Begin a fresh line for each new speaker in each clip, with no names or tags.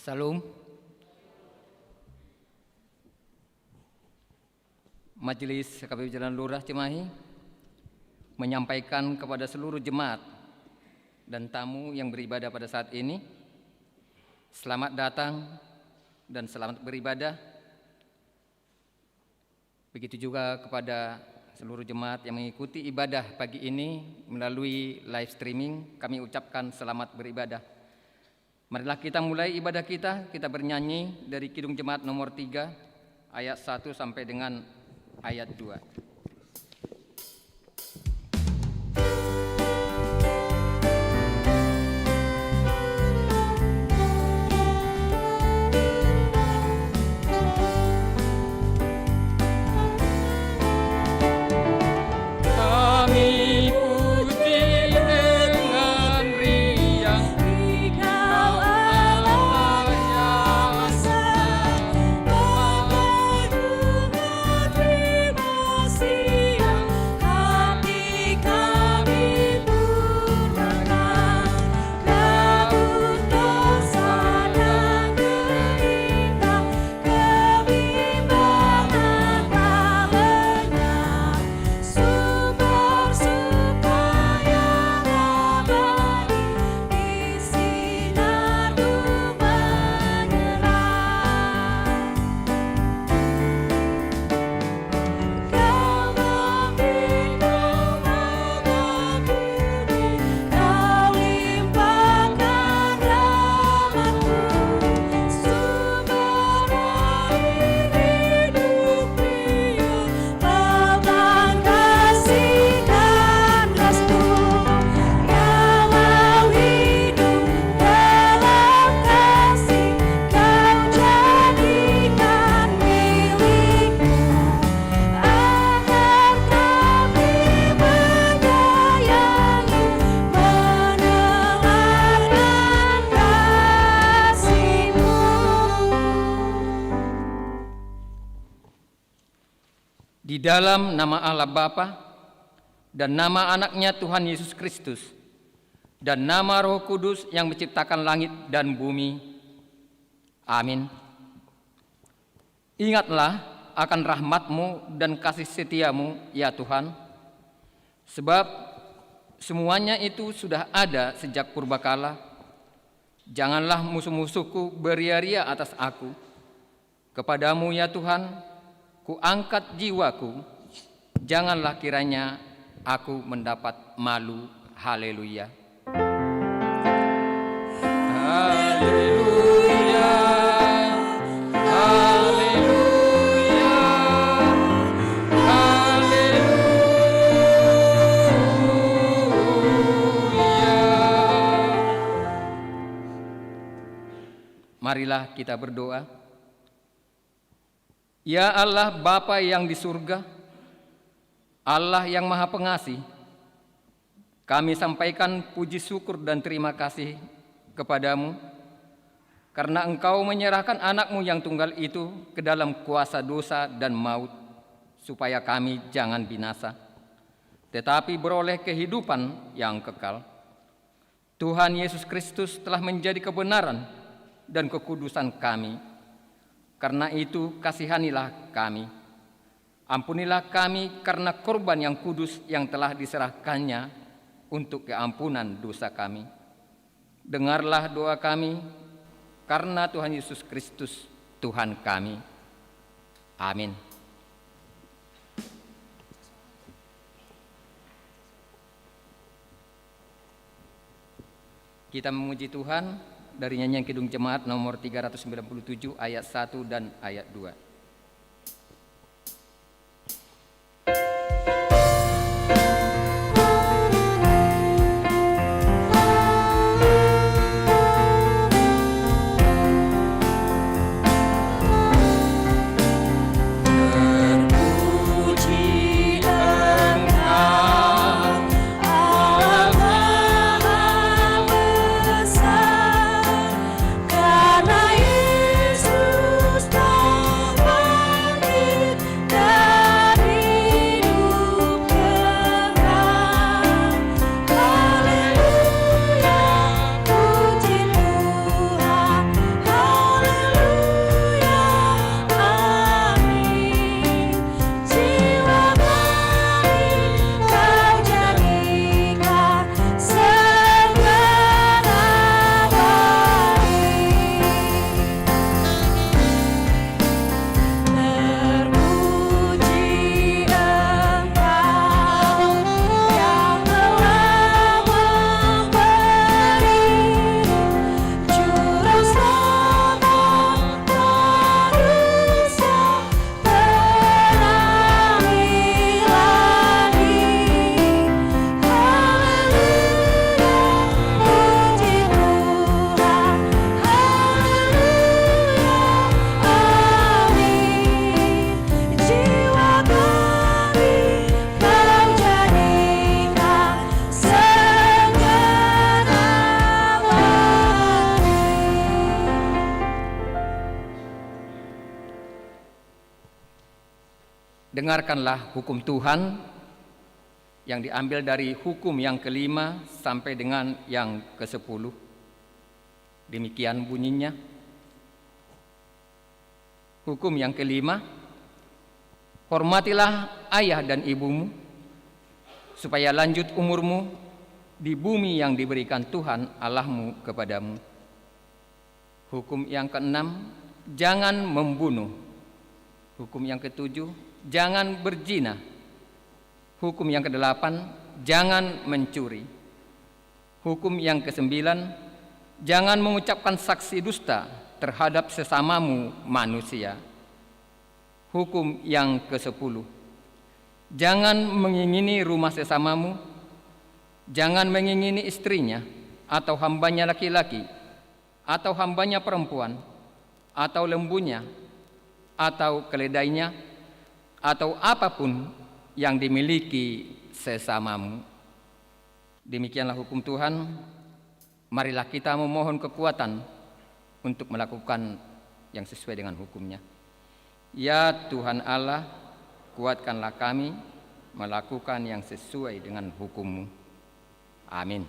Salam. Majelis KPP Jalan Lurah Cimahi menyampaikan kepada seluruh jemaat dan tamu yang beribadah pada saat ini, selamat datang dan selamat beribadah. Begitu juga kepada seluruh jemaat yang mengikuti ibadah pagi ini melalui live streaming, kami ucapkan selamat beribadah. Marilah kita mulai ibadah kita bernyanyi dari Kidung Jemaat nomor 3 ayat 1 sampai dengan ayat 2. Di dalam nama Allah Bapa dan nama anaknya Tuhan Yesus Kristus dan nama Roh Kudus yang menciptakan langit dan bumi. Amin. Ingatlah akan rahmat-Mu dan kasih setia-Mu, ya Tuhan, sebab semuanya itu sudah ada sejak purbakala. Janganlah musuh-musuhku beria-ria atas aku. Kepadamu, ya Tuhan, ku angkat jiwaku, janganlah kiranya aku mendapat malu. Haleluya. Haleluya. Haleluya. Haleluya. Marilah kita berdoa. Ya Allah Bapa yang di surga, Allah yang Maha Pengasih, kami sampaikan puji syukur dan terima kasih kepadamu karena Engkau menyerahkan anak-Mu yang tunggal itu ke dalam kuasa dosa dan maut, supaya kami jangan binasa, tetapi beroleh kehidupan yang kekal. Tuhan Yesus Kristus telah menjadi kebenaran dan kekudusan kami. Karena itu kasihanilah kami, ampunilah kami karena korban yang kudus yang telah diserahkannya untuk keampunan dosa kami. Dengarlah doa kami karena Tuhan Yesus Kristus Tuhan kami. Amin. Kita memuji Tuhan dari nyanyian Kidung Jemaat nomor 397 ayat 1 dan ayat 2.
Karena Yesus telah
Dengarkanlah hukum Tuhan yang diambil dari hukum yang kelima sampai dengan yang ke-10. Demikian bunyinya. Hukum yang kelima, hormatilah ayah dan ibumu, supaya lanjut umurmu di bumi yang diberikan Tuhan Allahmu kepadamu. Hukum yang keenam, jangan membunuh. Hukum yang ketujuh, jangan berzina. Hukum yang kedelapan, jangan mencuri. Hukum yang kesembilan, jangan mengucapkan saksi dusta terhadap sesamamu manusia. Hukum yang ke-10, jangan mengingini rumah sesamamu, jangan mengingini istrinya, atau hambanya laki-laki, atau hambanya perempuan, atau lembunya, atau keledainya, atau apapun yang dimiliki sesamamu. Demikianlah hukum Tuhan. Marilah kita memohon kekuatan untuk melakukan yang sesuai dengan hukumnya. Ya Tuhan Allah, kuatkanlah kami melakukan yang sesuai dengan hukum-Mu. Amin.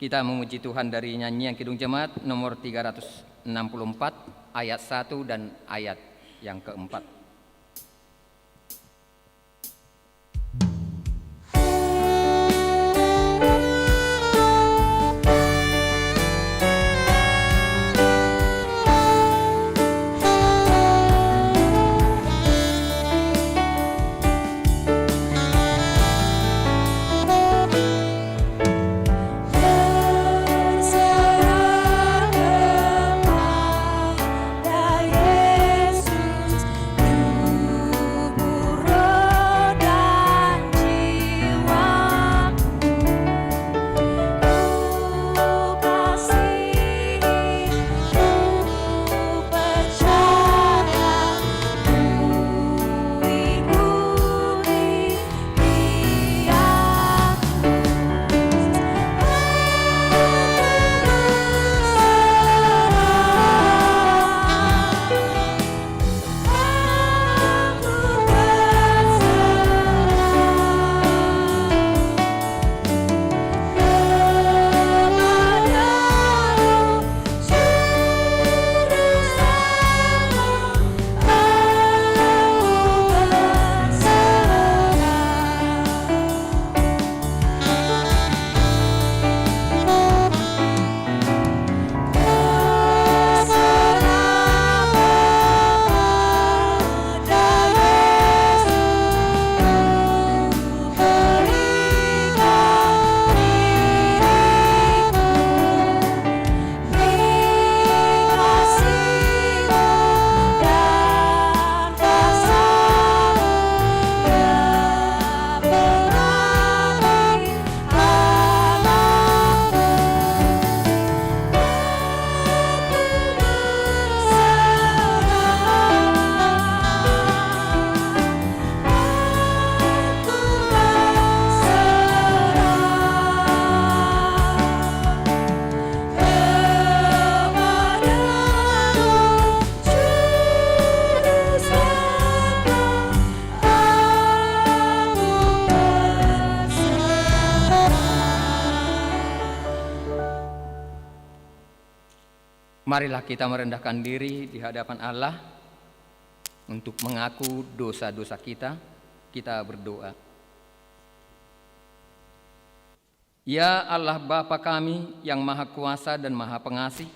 Kita memuji Tuhan dari nyanyian Kidung Jemaat nomor 364 ayat 1 dan ayat yang keempat. Marilah kita merendahkan diri di hadapan Allah untuk mengaku dosa-dosa kita. Kita berdoa. Ya Allah Bapa kami yang Maha Kuasa dan Maha Pengasih,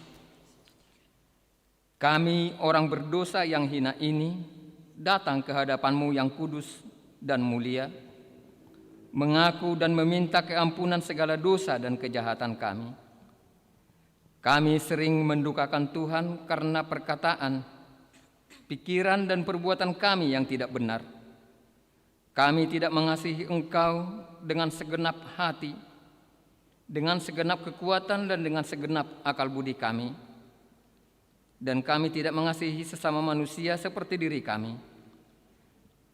kami orang berdosa yang hina ini datang ke hadapan-Mu yang kudus dan mulia, mengaku dan meminta keampunan segala dosa dan kejahatan kami. Kami sering mendukakan Tuhan karena perkataan, pikiran dan perbuatan kami yang tidak benar. Kami tidak mengasihi Engkau dengan segenap hati, dengan segenap kekuatan dan dengan segenap akal budi kami. Dan kami tidak mengasihi sesama manusia seperti diri kami.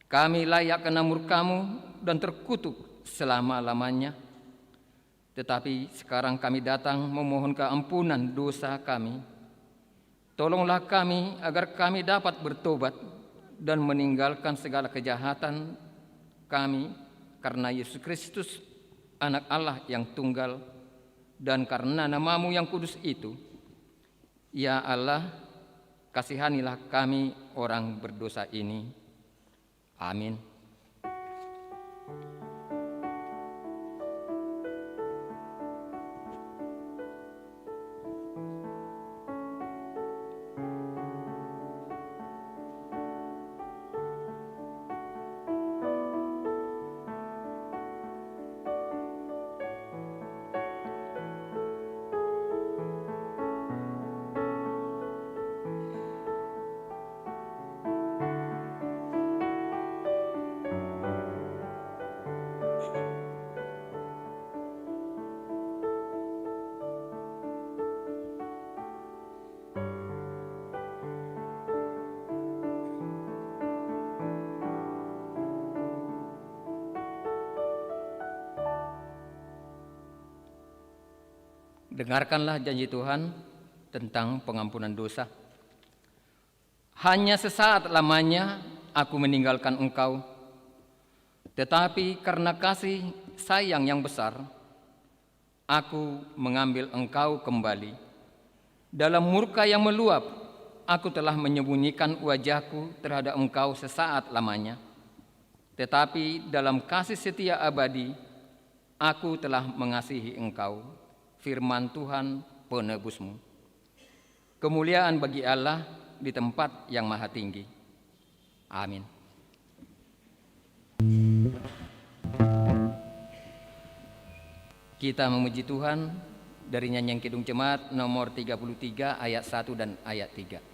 Kami layak kena murka-Mu dan terkutuk selama-lamanya. Tetapi sekarang kami datang memohon keampunan dosa kami. Tolonglah kami agar kami dapat bertobat dan meninggalkan segala kejahatan kami karena Yesus Kristus, Anak Allah yang tunggal, dan karena nama-Mu yang kudus itu. Ya Allah, kasihanilah kami orang berdosa ini. Amin. Dengarkanlah janji Tuhan tentang pengampunan dosa. Hanya sesaat lamanya aku meninggalkan engkau, tetapi karena kasih sayang yang besar, aku mengambil engkau kembali. Dalam murka yang meluap, aku telah menyembunyikan wajahku terhadap engkau sesaat lamanya. Tetapi dalam kasih setia abadi, aku telah mengasihi engkau. Firman Tuhan penebusmu. Kemuliaan bagi Allah di tempat yang maha tinggi. Amin. Kita memuji Tuhan dari nyanyian Kidung Jemaat nomor 33 ayat 1 dan ayat 3.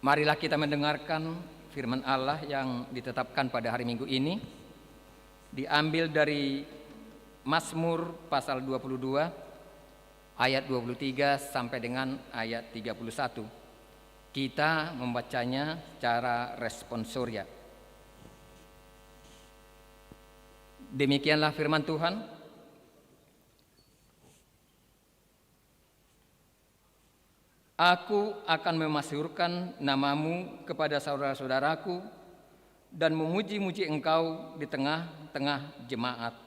Marilah kita mendengarkan firman Allah yang ditetapkan pada hari Minggu ini, diambil dari Mazmur pasal 22 ayat 23 sampai dengan ayat 31. Kita membacanya secara responsoria. Demikianlah firman Tuhan. Aku akan memasyhurkan namamu kepada saudara-saudaraku dan memuji-muji engkau di tengah-tengah jemaat.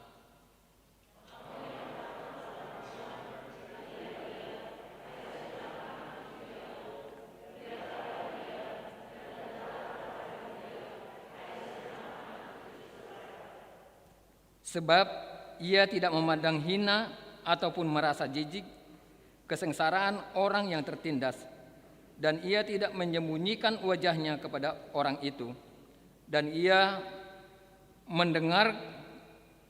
Sebab ia tidak memandang hina ataupun merasa jijik kesengsaraan orang yang tertindas, dan ia tidak menyembunyikan wajahnya kepada orang itu, dan ia mendengar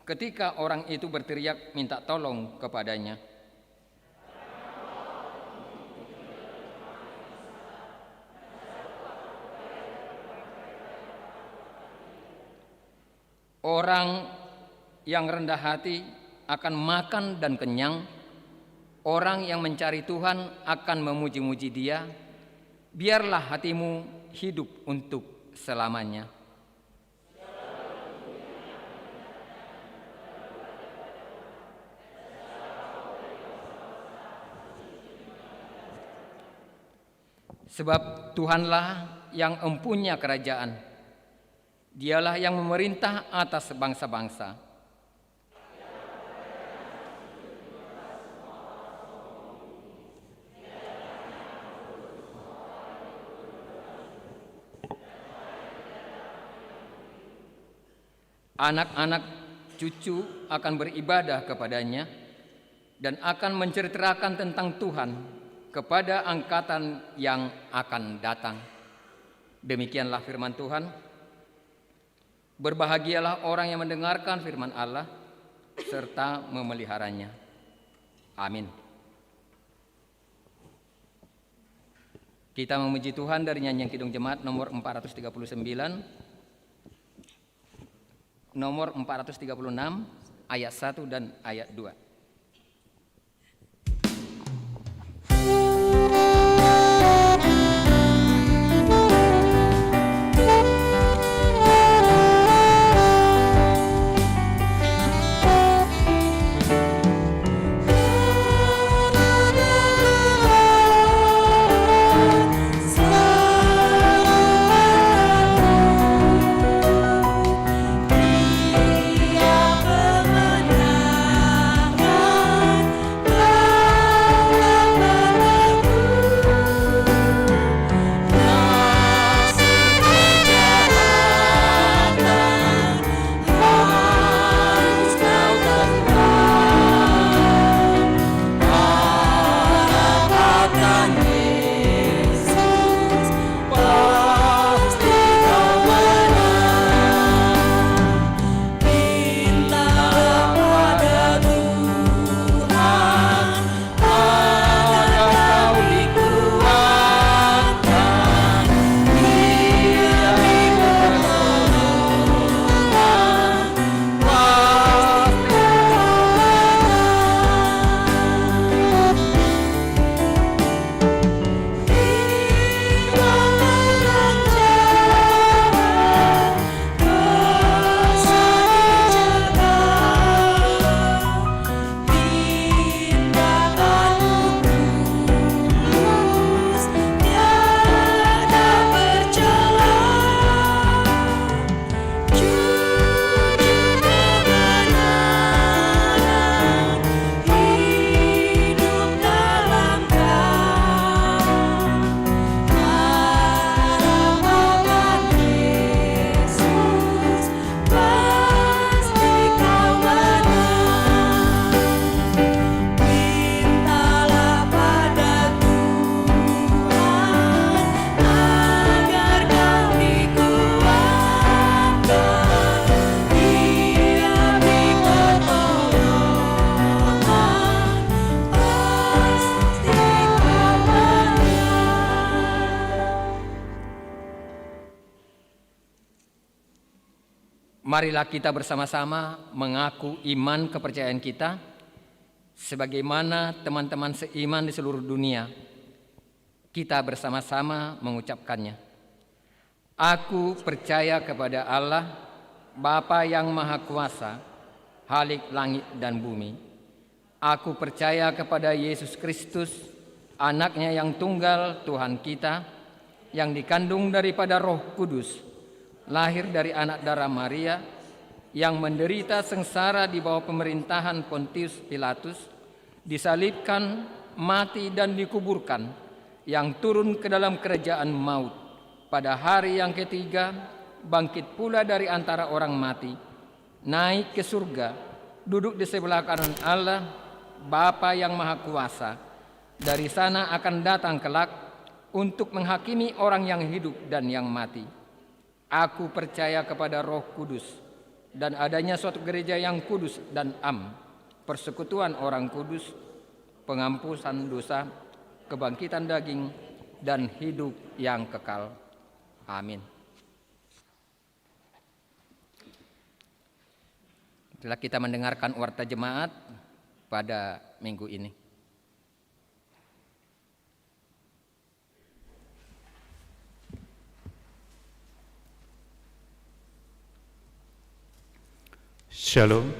ketika orang itu berteriak minta tolong kepadanya. Orang yang rendah hati akan makan dan kenyang. Orang yang mencari Tuhan akan memuji-muji Dia. Biarlah hatimu hidup untuk selamanya. Sebab Tuhanlah yang empunya kerajaan. Dialah yang memerintah atas bangsa-bangsa. Anak-anak cucu akan beribadah kepadanya dan akan menceritakan tentang Tuhan kepada angkatan yang akan datang. Demikianlah firman Tuhan. Berbahagialah orang yang mendengarkan firman Allah serta memeliharanya. Amin. Kita memuji Tuhan dari nyanyian Kidung Jemaat nomor 439, nomor 436, ayat 1 dan ayat 2. Marilah kita bersama-sama mengaku iman kepercayaan kita sebagaimana teman-teman seiman di seluruh dunia. Kita bersama-sama mengucapkannya. Aku percaya kepada Allah, Bapa yang Maha Kuasa, Khalik langit dan bumi. Aku percaya kepada Yesus Kristus, Anaknya yang tunggal Tuhan kita, yang dikandung daripada Roh Kudus, lahir dari anak darah Maria, yang menderita sengsara di bawah pemerintahan Pontius Pilatus, disalibkan, mati dan dikuburkan, yang turun ke dalam kerajaan maut, pada hari yang ketiga bangkit pula dari antara orang mati, naik ke surga, duduk di sebelah kanan Allah, Bapa yang Maha Kuasa. Dari sana akan datang kelak untuk menghakimi orang yang hidup dan yang mati. Aku percaya kepada Roh Kudus, dan adanya suatu gereja yang kudus dan am, persekutuan orang kudus, pengampusan dosa, kebangkitan daging, dan hidup yang kekal. Amin. Setelah kita mendengarkan warta jemaat pada minggu ini,
Shalom,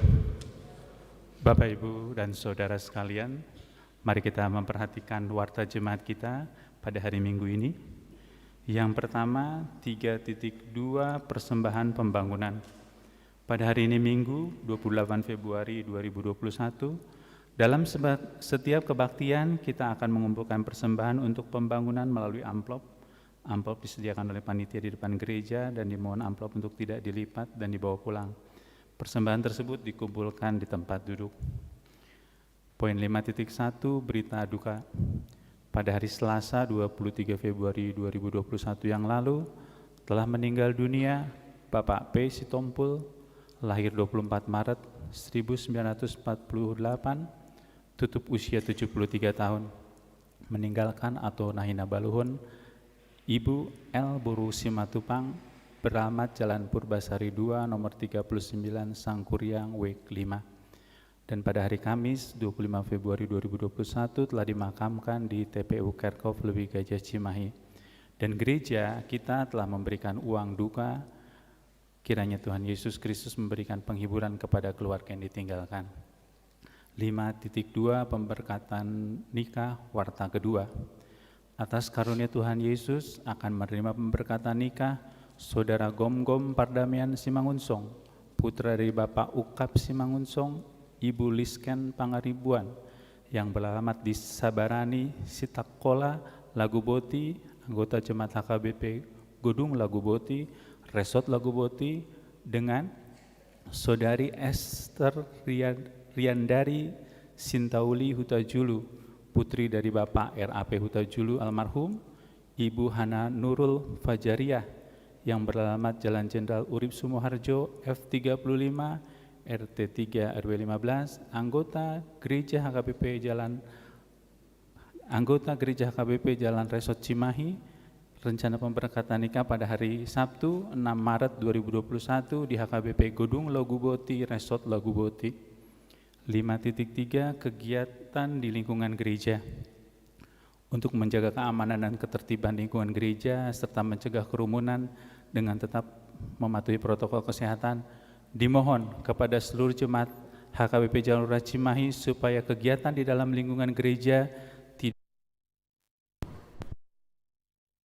Bapak, Ibu, dan Saudara sekalian. Mari kita memperhatikan warta jemaat kita pada hari Minggu ini. Yang pertama, 3.2 persembahan pembangunan. Pada hari ini Minggu, 28 Februari 2021, dalam setiap kebaktian kita akan mengumpulkan persembahan untuk pembangunan melalui amplop. Amplop disediakan oleh panitia di depan gereja dan dimohon amplop untuk tidak dilipat dan dibawa pulang. Persembahan tersebut dikumpulkan di tempat duduk. Poin 5.1 berita duka. Pada hari Selasa 23 Februari 2021 yang lalu telah meninggal dunia Bapak P. Sitompul, lahir 24 Maret 1948, tutup usia 73 tahun, meninggalkan atau Nahina Baluhun, Ibu L. Buru Simatupang, beralamat Jalan Purbasari 2 nomor 39 Sangkuriang Wek 5. Dan pada hari Kamis 25 Februari 2021 telah dimakamkan di TPU Kerkhof Lewi Gajah Cimahi. Dan gereja kita telah memberikan uang duka. Kiranya Tuhan Yesus Kristus memberikan penghiburan kepada keluarga yang ditinggalkan. 5.2 pemberkatan nikah warta kedua. Atas karunia Tuhan Yesus akan menerima pemberkatan nikah Saudara Gom-Gom Pardamian Simangunsong, putra dari Bapak Ukap Simangunsong, Ibu Lisken Pangaribuan, yang beralamat di Sabarani, Sitakola, Laguboti, anggota Jemaat HKBP Godung Laguboti, Resort Laguboti, dengan Saudari Esther Riandari Sintauli Hutajulu, putri dari Bapak RAP Hutajulu almarhum, Ibu Hana Nurul Fajariah, yang beralamat Jalan Jenderal Urip Sumoharjo F35 RT3 RW 15, anggota Gereja HKBP Jalan Resort Cimahi. Rencana pemberkatan nikah pada hari Sabtu 6 Maret 2021 di HKBP Godung Laguboti Resort Laguboti. 5.3 kegiatan di lingkungan gereja. Untuk menjaga keamanan dan ketertiban lingkungan gereja serta mencegah kerumunan dengan tetap mematuhi protokol kesehatan, dimohon kepada seluruh jemaat HKBP Jalan Raya Cimahi supaya kegiatan di dalam lingkungan gereja tidak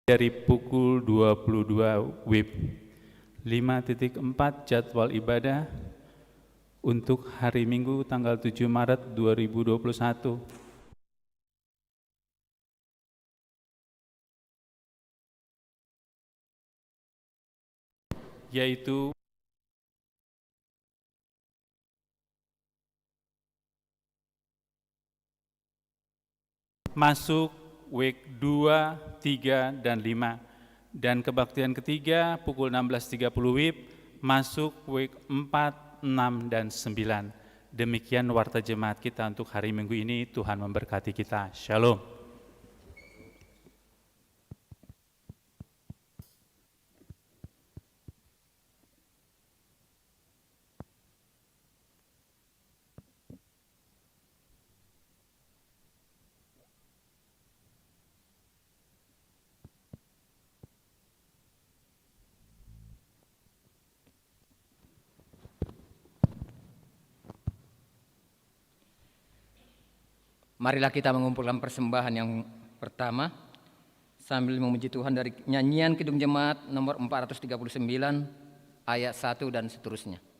dari pukul 22 WIB. 5.4 jadwal ibadah untuk hari Minggu tanggal 7 Maret 2021. Yaitu masuk week 2, 3, dan 5. Dan kebaktian ketiga pukul 16.30 WIB, masuk week 4, 6, dan 9. Demikian warta jemaat kita untuk hari Minggu ini. Tuhan memberkati kita. Shalom.
Marilah kita mengumpulkan persembahan yang pertama sambil memuji Tuhan dari nyanyian Kidung Jemaat nomor 439 ayat 1 dan seterusnya.
Kami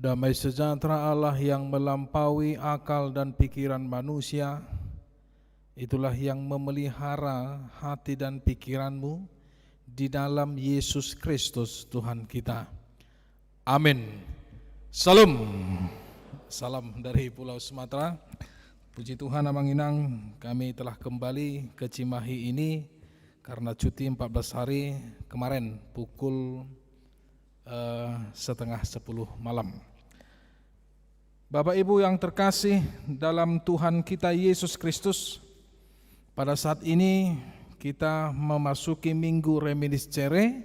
Damai sejahtera Allah yang melampaui akal dan pikiran manusia, itulah yang memelihara hati dan pikiranmu di dalam Yesus Kristus Tuhan kita. Amin. Salam. Salam dari Pulau Sumatera. Puji Tuhan Amanginang, kami telah kembali ke Cimahi ini karena cuti 14 hari kemarin pukul 9:30 malam. Bapak Ibu yang terkasih dalam Tuhan kita Yesus Kristus, pada saat ini kita memasuki Minggu Reminiscere,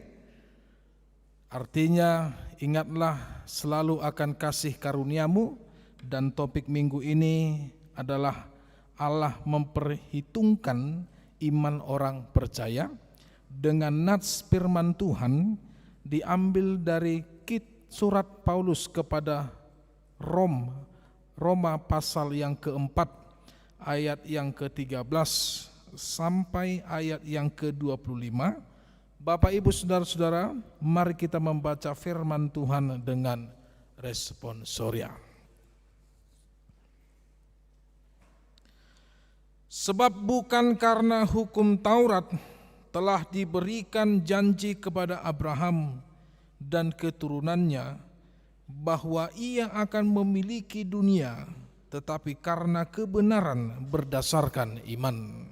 artinya ingatlah selalu akan kasih karuniamu, dan topik minggu ini adalah Allah memperhitungkan iman orang percaya dengan nats firman Tuhan diambil dari surat Paulus kepada Roma pasal yang keempat ayat yang ke-13 sampai ayat yang ke-25. Bapak Ibu saudara-saudara, mari kita membaca firman Tuhan dengan responsoria. Sebab bukan karena hukum Taurat telah diberikan janji kepada Abraham dan keturunannya bahwa ia akan memiliki dunia, tetapi karena kebenaran berdasarkan iman.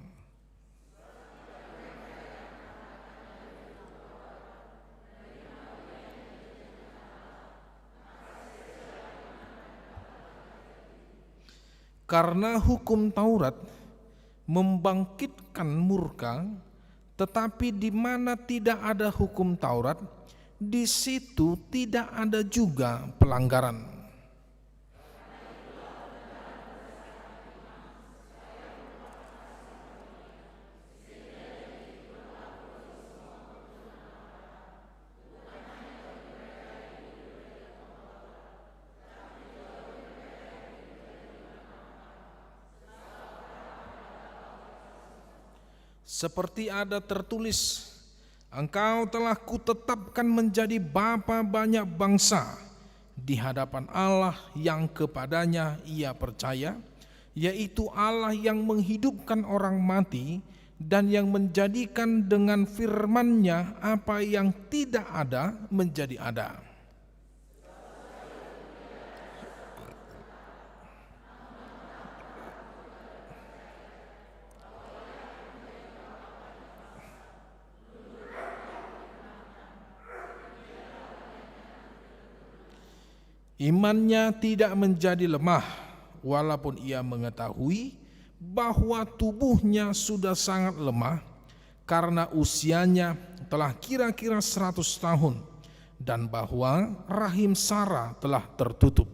Karena hukum Taurat membangkitkan murka, tetapi di mana tidak ada hukum Taurat, di situ tidak ada juga pelanggaran. Seperti ada tertulis, engkau telah kutetapkan menjadi bapa banyak bangsa di hadapan Allah yang kepadanya ia percaya, yaitu Allah yang menghidupkan orang mati dan yang menjadikan dengan firman-Nya apa yang tidak ada menjadi ada. Imannya tidak menjadi lemah, walaupun ia mengetahui bahwa tubuhnya sudah sangat lemah karena usianya telah kira-kira 100 tahun dan bahwa rahim Sarah telah tertutup.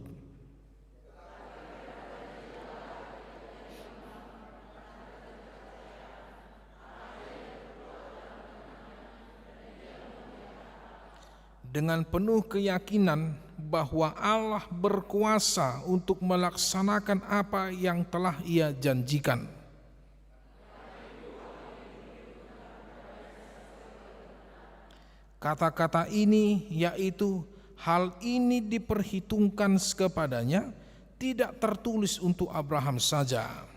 Dengan penuh keyakinan bahwa Allah berkuasa untuk melaksanakan apa yang telah Ia janjikan. Kata-kata ini, yaitu hal ini diperhitungkan kepadanya, tidak tertulis untuk Abraham saja.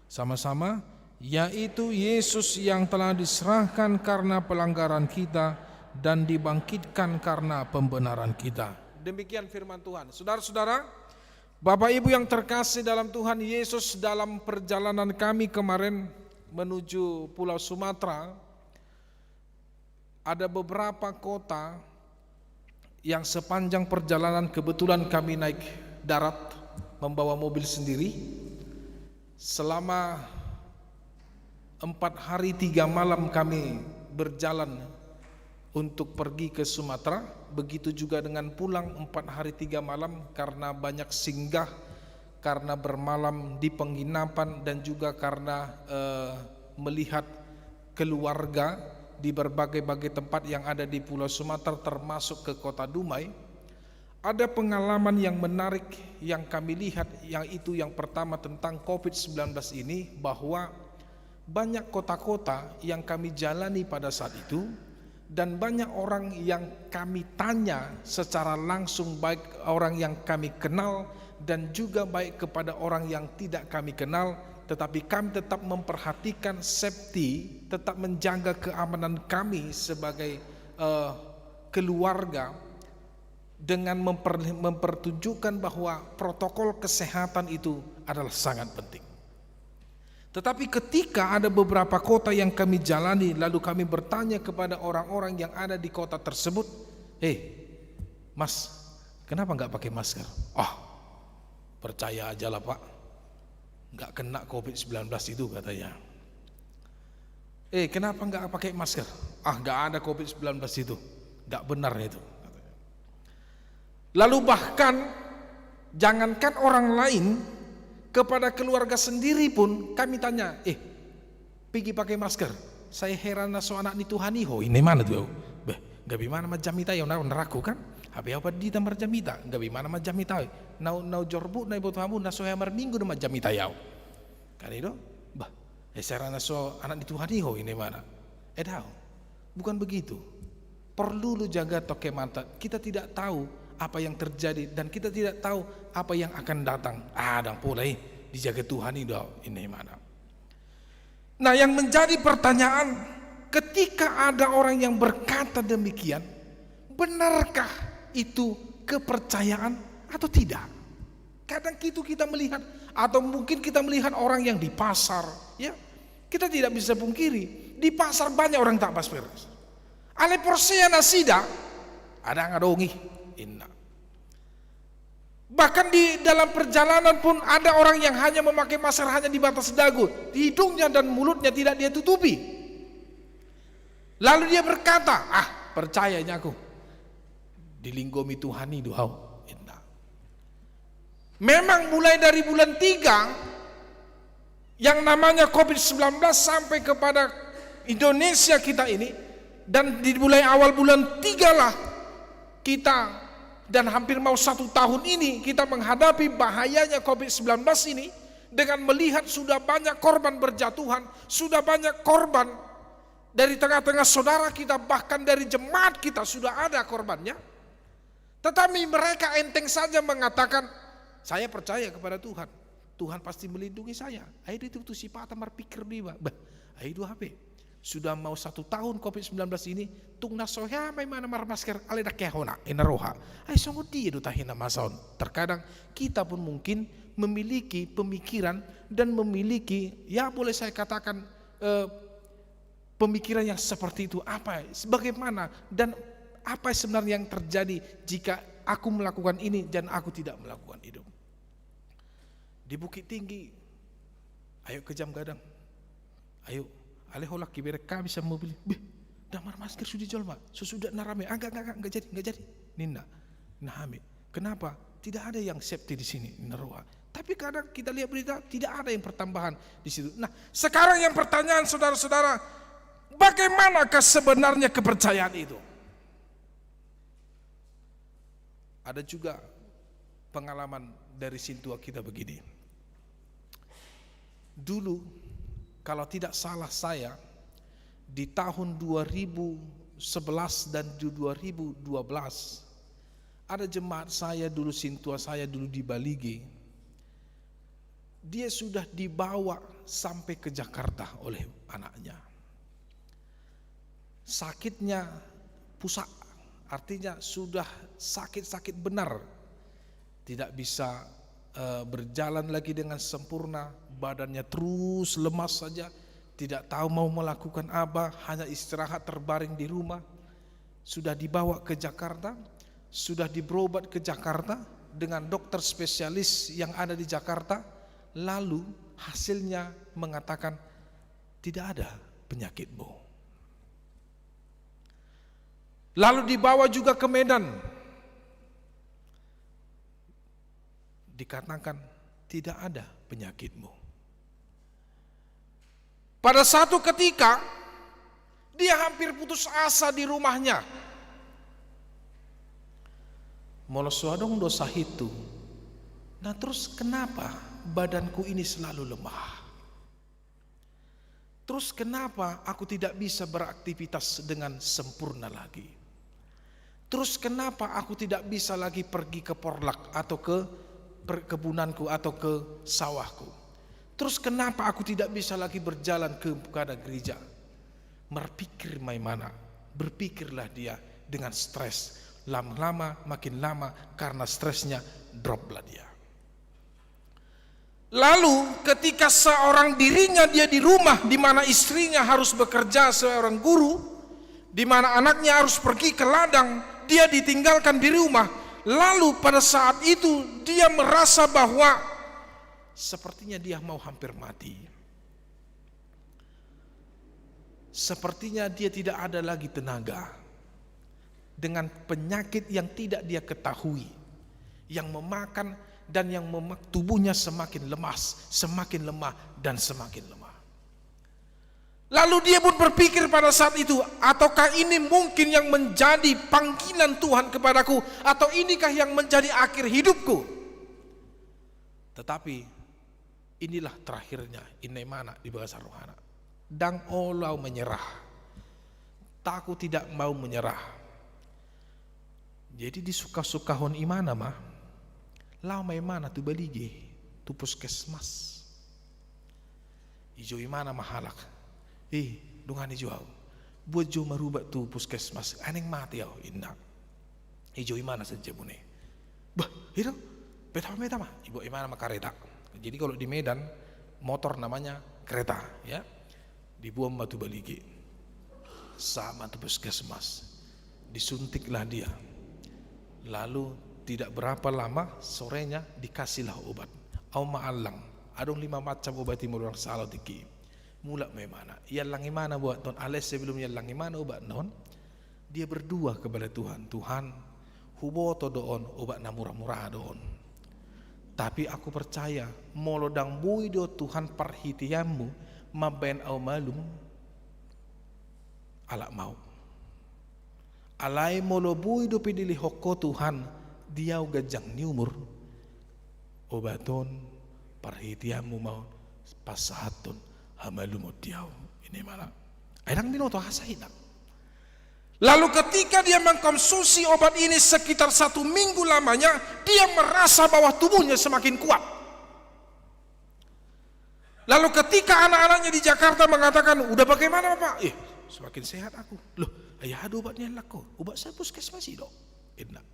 Sama-sama, yaitu Yesus yang telah diserahkan karena pelanggaran kita dan dibangkitkan karena pembenaran kita. Demikian firman Tuhan. Saudara-saudara, Bapak Ibu yang terkasih dalam Tuhan Yesus, dalam perjalanan kami kemarin menuju Pulau Sumatera, ada beberapa kota yang sepanjang perjalanan kebetulan kami naik darat membawa mobil sendiri. Selama 4 hari 3 malam kami berjalan untuk pergi ke Sumatera. Begitu juga dengan pulang 4 hari 3 malam karena banyak singgah, karena bermalam di penginapan, dan juga karena melihat keluarga di berbagai-bagai tempat yang ada di Pulau Sumatera, termasuk ke Kota Dumai. Ada pengalaman yang menarik yang kami lihat, yang pertama tentang COVID-19 ini, bahwa banyak kota-kota yang kami jalani pada saat itu, dan banyak orang yang kami tanya secara langsung, baik orang yang kami kenal dan juga baik kepada orang yang tidak kami kenal, tetapi kami tetap memperhatikan safety, tetap menjaga keamanan kami sebagai keluarga, dengan mempertunjukkan bahwa protokol kesehatan itu adalah sangat penting. Tetapi ketika ada beberapa kota yang kami jalani, lalu kami bertanya kepada orang-orang yang ada di kota tersebut, Mas, kenapa nggak pakai masker? Percaya aja lah Pak, nggak kena COVID-19 itu katanya. Kenapa nggak pakai masker? Nggak ada COVID-19 itu, nggak benar itu. Lalu bahkan jangankan orang lain, kepada keluarga sendiri pun kami tanya, pergi pakai masker. Saya heran so anak ni Tuhan iho, ini mana tuh? Gabi mana macam ita yang neraku kan? Apa di tamar jamita? Gabi mana macam ita? Nau jorbu nai botu hamu naso hamar minggu na macam ita yau. Kan itu? Saya heran so anak ni Tuhan iho, ini mana? Bukan begitu. Perlu lu jaga toke mata. Kita tidak tahu apa yang terjadi dan kita tidak tahu apa yang akan datang. Dan pulai dijaga Tuhan ini mana. Nah, yang menjadi pertanyaan, ketika ada orang yang berkata demikian, benarkah itu kepercayaan atau tidak? Kadang itu kita melihat, atau mungkin kita melihat orang yang di pasar, ya. Kita tidak bisa pungkiri, di pasar banyak orang tak masker. Ale porsia nasida ada ngadongi inna. Bahkan di dalam perjalanan pun ada orang yang hanya memakai masker hanya di batas dagu, di hidungnya dan mulutnya tidak dia tutupi. Lalu dia berkata, percayanya aku dilinggomi Tuhan itu inna. Memang mulai dari bulan 3 yang namanya COVID-19 sampai kepada Indonesia kita ini, dan di mulai awal bulan 3 lah kita, dan hampir mau 1 tahun ini kita menghadapi bahayanya COVID-19 ini, dengan melihat sudah banyak korban berjatuhan, sudah banyak korban dari tengah-tengah saudara kita, bahkan dari jemaat kita sudah ada korbannya. Tetapi mereka enteng saja mengatakan, saya percaya kepada Tuhan, Tuhan pasti melindungi saya. Ayo itu si Pak Tamar pikir dia, ayo HP. Sudah mau 1 tahun COVID-19 ini, tung nasoha may mana mar masker ale dak kehona inaroha. Ay sungguh dia do tahina masaon. Terkadang kita pun mungkin memiliki pemikiran dan memiliki, ya boleh saya katakan pemikiran yang seperti itu. Bagaimana dan apa sebenarnya yang terjadi jika aku melakukan ini dan aku tidak melakukan itu? Di Bukit Tinggi, ayo ke Jam Gadang, ayo aleholak kibere kami bisa mobil, damar masker sudah jual mak, sudah narame, enggak jadi, Nina, nahame. Kenapa? Tidak ada yang safety di sini, naroa. Tapi kadang kita lihat berita tidak ada yang pertambahan di situ. Nah, sekarang yang pertanyaan saudara-saudara, bagaimanakah sebenarnya kepercayaan itu? Ada juga pengalaman dari Sintua kita begini. Dulu, kalau tidak salah saya, di tahun 2011 dan 2012 ada jemaat saya dulu, Sintua saya dulu di Balige. Dia sudah dibawa sampai ke Jakarta oleh anaknya. Sakitnya pusat, artinya sudah sakit-sakit benar, tidak bisa berjalan lagi dengan sempurna, badannya terus lemas saja, tidak tahu mau melakukan apa, hanya istirahat terbaring di rumah. Sudah dibawa ke Jakarta, sudah berobat ke Jakarta dengan dokter spesialis yang ada di Jakarta, lalu hasilnya mengatakan tidak ada penyakitmu. Lalu dibawa juga ke Medan, dikatakan tidak ada penyakitmu. Pada satu ketika dia hampir putus asa di rumahnya. Moloswadong dosa itu. Nah terus kenapa badanku ini selalu lemah? Terus kenapa aku tidak bisa beraktivitas dengan sempurna lagi? Terus kenapa aku tidak bisa lagi pergi ke porlak atau ke perkebunanku atau ke sawahku? Terus kenapa aku tidak bisa lagi berjalan kepada gereja? Berpikir Maimana, berpikirlah dia dengan stres. Lama-lama makin lama karena stresnya droplah dia. Lalu ketika seorang dirinya dia di rumah, di mana istrinya harus bekerja seorang guru, di mana anaknya harus pergi ke ladang, dia ditinggalkan di rumah. Lalu pada saat itu dia merasa bahwa sepertinya dia mau hampir mati. Sepertinya dia tidak ada lagi tenaga. Dengan penyakit yang tidak dia ketahui, yang memakan dan yang tubuhnya semakin lemas, semakin lemah dan semakin lemah. Lalu dia pun berpikir pada saat itu, ataukah ini mungkin yang menjadi panggilan Tuhan kepadaku, atau inikah yang menjadi akhir hidupku? Tetapi inilah terakhirnya Maimana di bahasa rohana. Dang olau menyerah. Takut tidak mau menyerah. Jadi di suka-sukahon imana mah, lau Maimana tu balige, tu puskesmas. Ijo imana mahalak. Dungan ijo au. Buat jo merubah tu puskesmas, aneng mati au indak. Ijo imana saja bune. Bah, itu peta mah. Ibu imana mah kareta. Jadi kalau di Medan motor namanya kereta, ya. Dibuang batu balige. Sama tu puskesmas. Disuntiklah dia. Lalu tidak berapa lama sorenya dikasihlah obat. Au ma'alang. Adong 5 macam obat timur orang salah tiki. Mula Maimana. Ia langi mana buat non ales sebelum ia langi mana obat non. Dia berdua kepada Tuhan. Tuhan, huboto doon obat na murah-murah doon. Tapi aku percaya molodang bui do Tuhan perhitianmu maben au malum alak mau. Alai molobui do pidili hoko Tuhan diau gajang ni umur obaton perhitianmu mau pasahatun hamalumut diau ini malah ayang dinoto hasahina. Lalu ketika dia mengkonsumsi obat ini sekitar 1 minggu lamanya, dia merasa bahwa tubuhnya semakin kuat. Lalu ketika anak-anaknya di Jakarta mengatakan, udah bagaimana Pak? Semakin sehat aku. Loh, ayah ada obatnya laku. Obat saya puskesmas dong. Enak.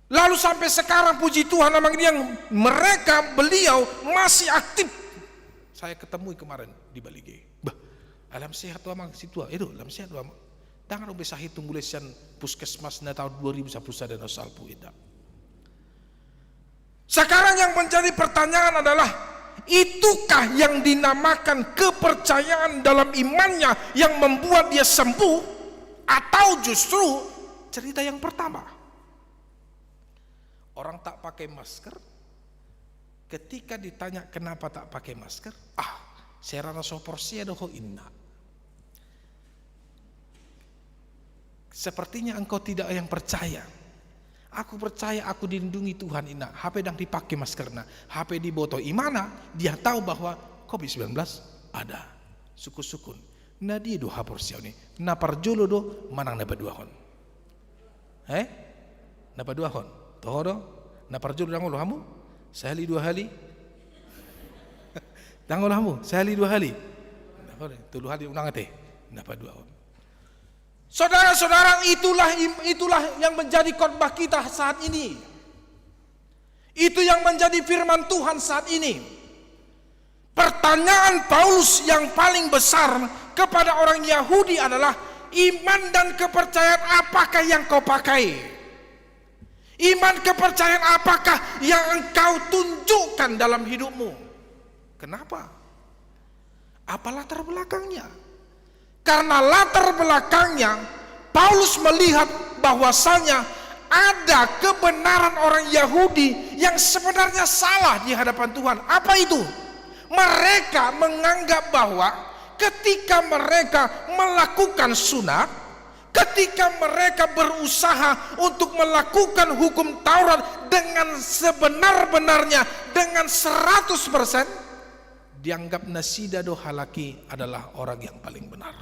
Lalu sampai sekarang puji Tuhan memang yang beliau masih aktif. Saya ketemu kemarin di Balige. Bah, alam sehat tuh amang situ. Itu alam sehat tuh amang. Tangan bisa hitung bulesan puskesmas na tahun 2011 dan salpu indah. Sekarang yang menjadi pertanyaan adalah, itukah yang dinamakan kepercayaan dalam imannya yang membuat dia sembuh, atau justru cerita yang pertama? Orang tak pakai masker, ketika ditanya kenapa tak pakai masker, saya rasa soporsi ada ho inna. Sepertinya engkau tidak yang percaya. Aku percaya aku dilindungi Tuhan inna. HP dang dipakai maskerna, HP di botol imana, dia tahu bahwa COVID-19 ada. Suku-sukun. Nah dia do haporsi ini. Na parjolo do manang na baduahon. Na baduahon. Toho do. Na parjolo dang ulo hamu. Sehali 2 hari. Dang ulo hamu. Sehali 2 hari. Tulu hari unang ate. Na baduahon. Saudara-saudara, itulah yang menjadi khotbah kita saat ini. Itu yang menjadi firman Tuhan saat ini. Pertanyaan Paulus yang paling besar kepada orang Yahudi adalah, iman dan kepercayaan apakah yang kau pakai? Iman kepercayaan apakah yang engkau tunjukkan dalam hidupmu? Kenapa? Apa latar belakangnya? Karena latar belakangnya Paulus melihat bahwasanya ada kebenaran orang Yahudi yang sebenarnya salah di hadapan Tuhan. Apa itu? Mereka menganggap bahwa ketika mereka melakukan sunat, ketika mereka berusaha untuk melakukan hukum Taurat dengan sebenar-benarnya, dengan 100%, dianggap nasida do halaki adalah orang yang paling benar.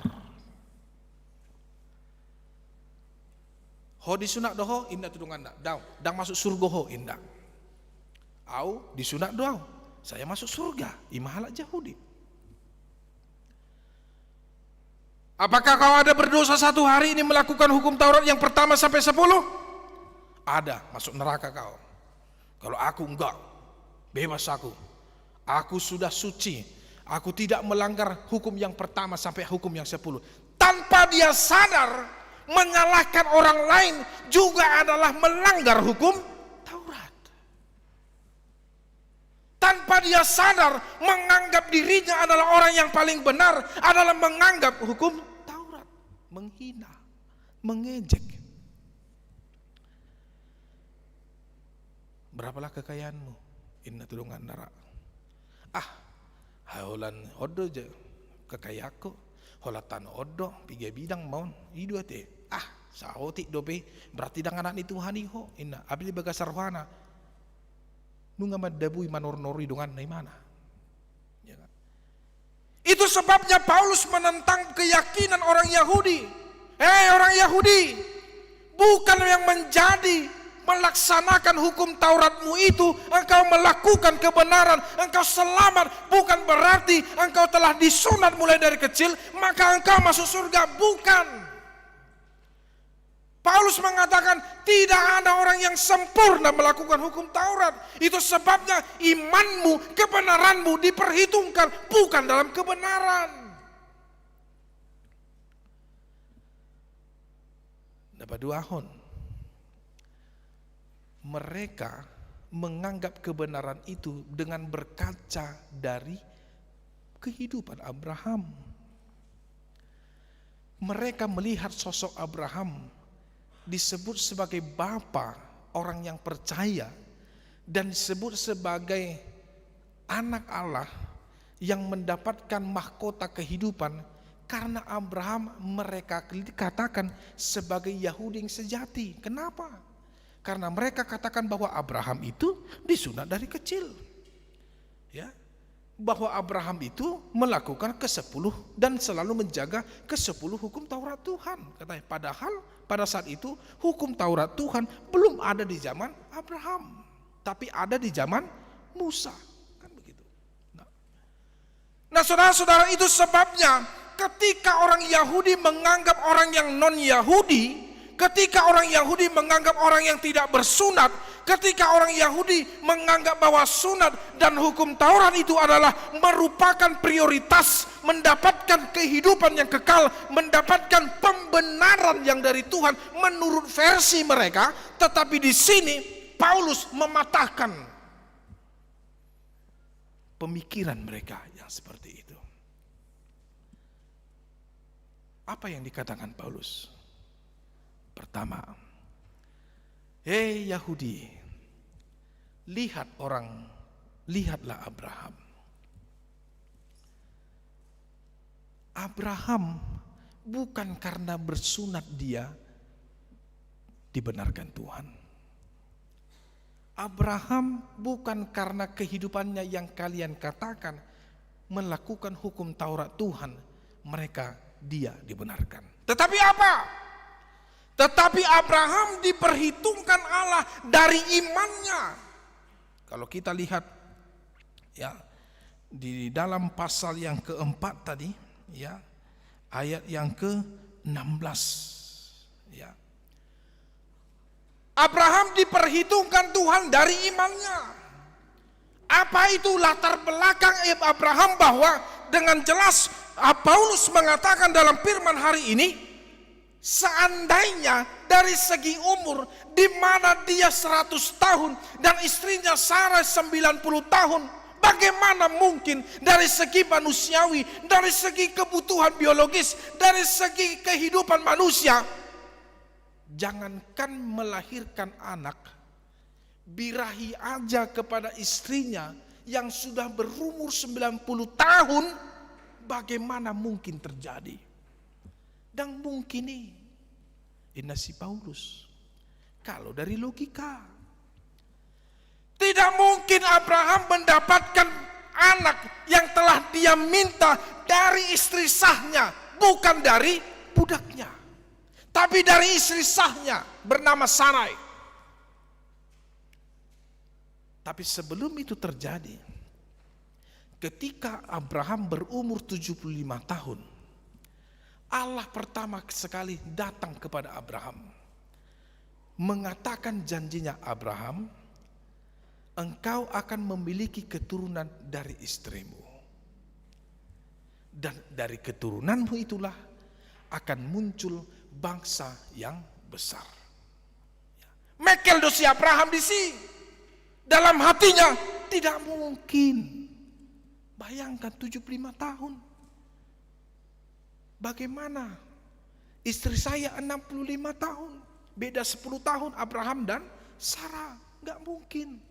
Ho disunat doho indah tudungan dak dau dang masuk surga ho indah. Au disunat doa saya masuk surga imahalak Yahudi. Apakah kau ada berdosa satu hari ini melakukan hukum Taurat yang pertama sampai 10? Ada, masuk neraka kau. Kalau aku enggak, bebas aku. Aku sudah suci. Aku tidak melanggar hukum yang pertama sampai hukum yang 10. Tanpa dia sadar, menyalahkan orang lain juga adalah melanggar hukum Taurat. Tanpa dia sadar, menganggap dirinya adalah orang yang paling benar, adalah menganggap hukum Taurat, menghina, mengejek. Berapalah kekayaanmu? Inna tulungan nara. Haulan odo je kekayaku, holatan odo piga bidang maun idua te. Sahotik dope berarti dengan anak itu Tuhan iho inna abli baga sarwana. Nunga madabui manor-nori dengan mana? Ya kan? Itu sebabnya Paulus menentang keyakinan orang Yahudi. Orang Yahudi, bukan yang menjadi melaksanakan hukum Tauratmu itu engkau melakukan kebenaran, engkau selamat, bukan berarti engkau telah disunat mulai dari kecil maka engkau masuk surga, bukan. Paulus mengatakan tidak ada orang yang sempurna melakukan hukum Taurat. Itu sebabnya imanmu, kebenaranmu diperhitungkan bukan dalam kebenaran. Dapat dua hon. Mereka menganggap kebenaran itu dengan berkaca dari kehidupan Abraham. Mereka melihat sosok Abraham disebut sebagai bapa orang yang percaya dan disebut sebagai anak Allah yang mendapatkan mahkota kehidupan karena Abraham mereka katakan sebagai Yahudi yang sejati. Kenapa? Karena mereka katakan bahwa Abraham itu disunat dari kecil, ya, bahwa Abraham itu melakukan ke-10 dan selalu menjaga ke-10 hukum Taurat Tuhan. Katanya, padahal pada saat itu hukum Taurat Tuhan belum ada di zaman Abraham, tapi ada di zaman Musa, kan begitu. Nah, saudara-saudara, itu sebabnya ketika orang Yahudi menganggap orang yang non-Yahudi, ketika orang Yahudi menganggap orang yang tidak bersunat, ketika orang Yahudi menganggap bahwa sunat dan hukum Taurat itu adalah merupakan prioritas, mendapatkan kehidupan yang kekal, mendapatkan pembenaran yang dari Tuhan menurut versi mereka, tetapi di sini Paulus mematahkan pemikiran mereka yang seperti itu. Apa yang dikatakan Paulus? Pertama, Yahudi, lihatlah Abraham. Abraham bukan karena bersunat dia dibenarkan Tuhan. Abraham bukan karena kehidupannya yang kalian katakan melakukan hukum Taurat Tuhan, dia dibenarkan. Tetapi apa? Tetapi Abraham diperhitungkan Allah dari imannya. Kalau kita lihat ya di dalam pasal yang keempat tadi, ya, ayat yang ke-16, ya. Abraham diperhitungkan Tuhan dari imannya. Apa itu latar belakang Abraham bahwa dengan jelas Paulus mengatakan dalam firman hari ini, seandainya dari segi umur di mana dia 100 tahun dan istrinya Sarah 90 tahun, bagaimana mungkin dari segi manusiawi, dari segi kebutuhan biologis, dari segi kehidupan manusia, jangankan melahirkan anak, birahi aja kepada istrinya yang sudah berumur 90 tahun, bagaimana mungkin terjadi? Dan mungkin Ini si Paulus. Kalau dari logika, tidak mungkin Abraham mendapatkan anak yang telah dia minta dari istri sahnya, bukan dari budaknya, tapi dari istri sahnya bernama Sarai. Tapi sebelum itu terjadi, ketika Abraham berumur 75 tahun, Allah pertama sekali datang kepada Abraham, mengatakan janjinya, Abraham, engkau akan memiliki keturunan dari istrimu. Dan dari keturunanmu itulah akan muncul bangsa yang besar. Mekel dosi Abraham di sini. Dalam hatinya, tidak mungkin. Bayangkan 75 tahun. Bagaimana? Istri saya 65 tahun. Beda 10 tahun Abraham dan Sarah. Gak mungkin.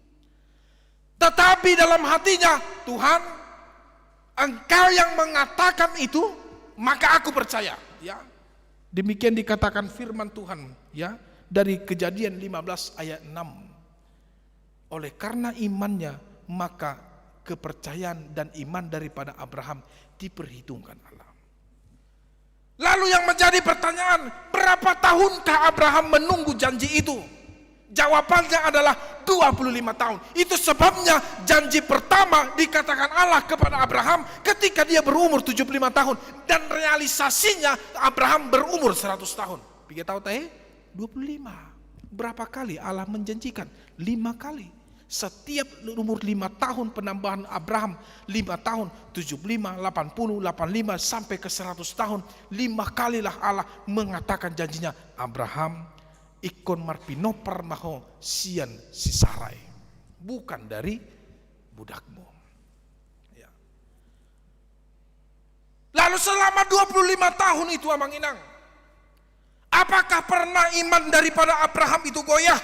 Tetapi dalam hatinya, Tuhan, engkau yang mengatakan itu, maka aku percaya. Ya, demikian dikatakan firman Tuhan, ya, dari Kejadian 15 ayat 6. Oleh karena imannya, maka kepercayaan dan iman daripada Abraham diperhitungkan Allah. Lalu yang menjadi pertanyaan, berapa tahunkah Abraham menunggu janji itu? Jawabannya adalah 25 tahun. Itu sebabnya janji pertama dikatakan Allah kepada Abraham ketika dia berumur 75 tahun. Dan realisasinya Abraham berumur 100 tahun. Pikir tahu teh? 25. Berapa kali Allah menjanjikan? 5 kali. Setiap umur 5 tahun penambahan Abraham, 5 tahun, 75, 80, 85 sampai ke 100 tahun. 5 kalilah Allah mengatakan janjinya, Abraham, ikon marpinoper maho sian si Sarai, bukan dari budakmu. Ya. Lalu selama 25 tahun itu Amang Inang, apakah pernah iman daripada Abraham itu goyah?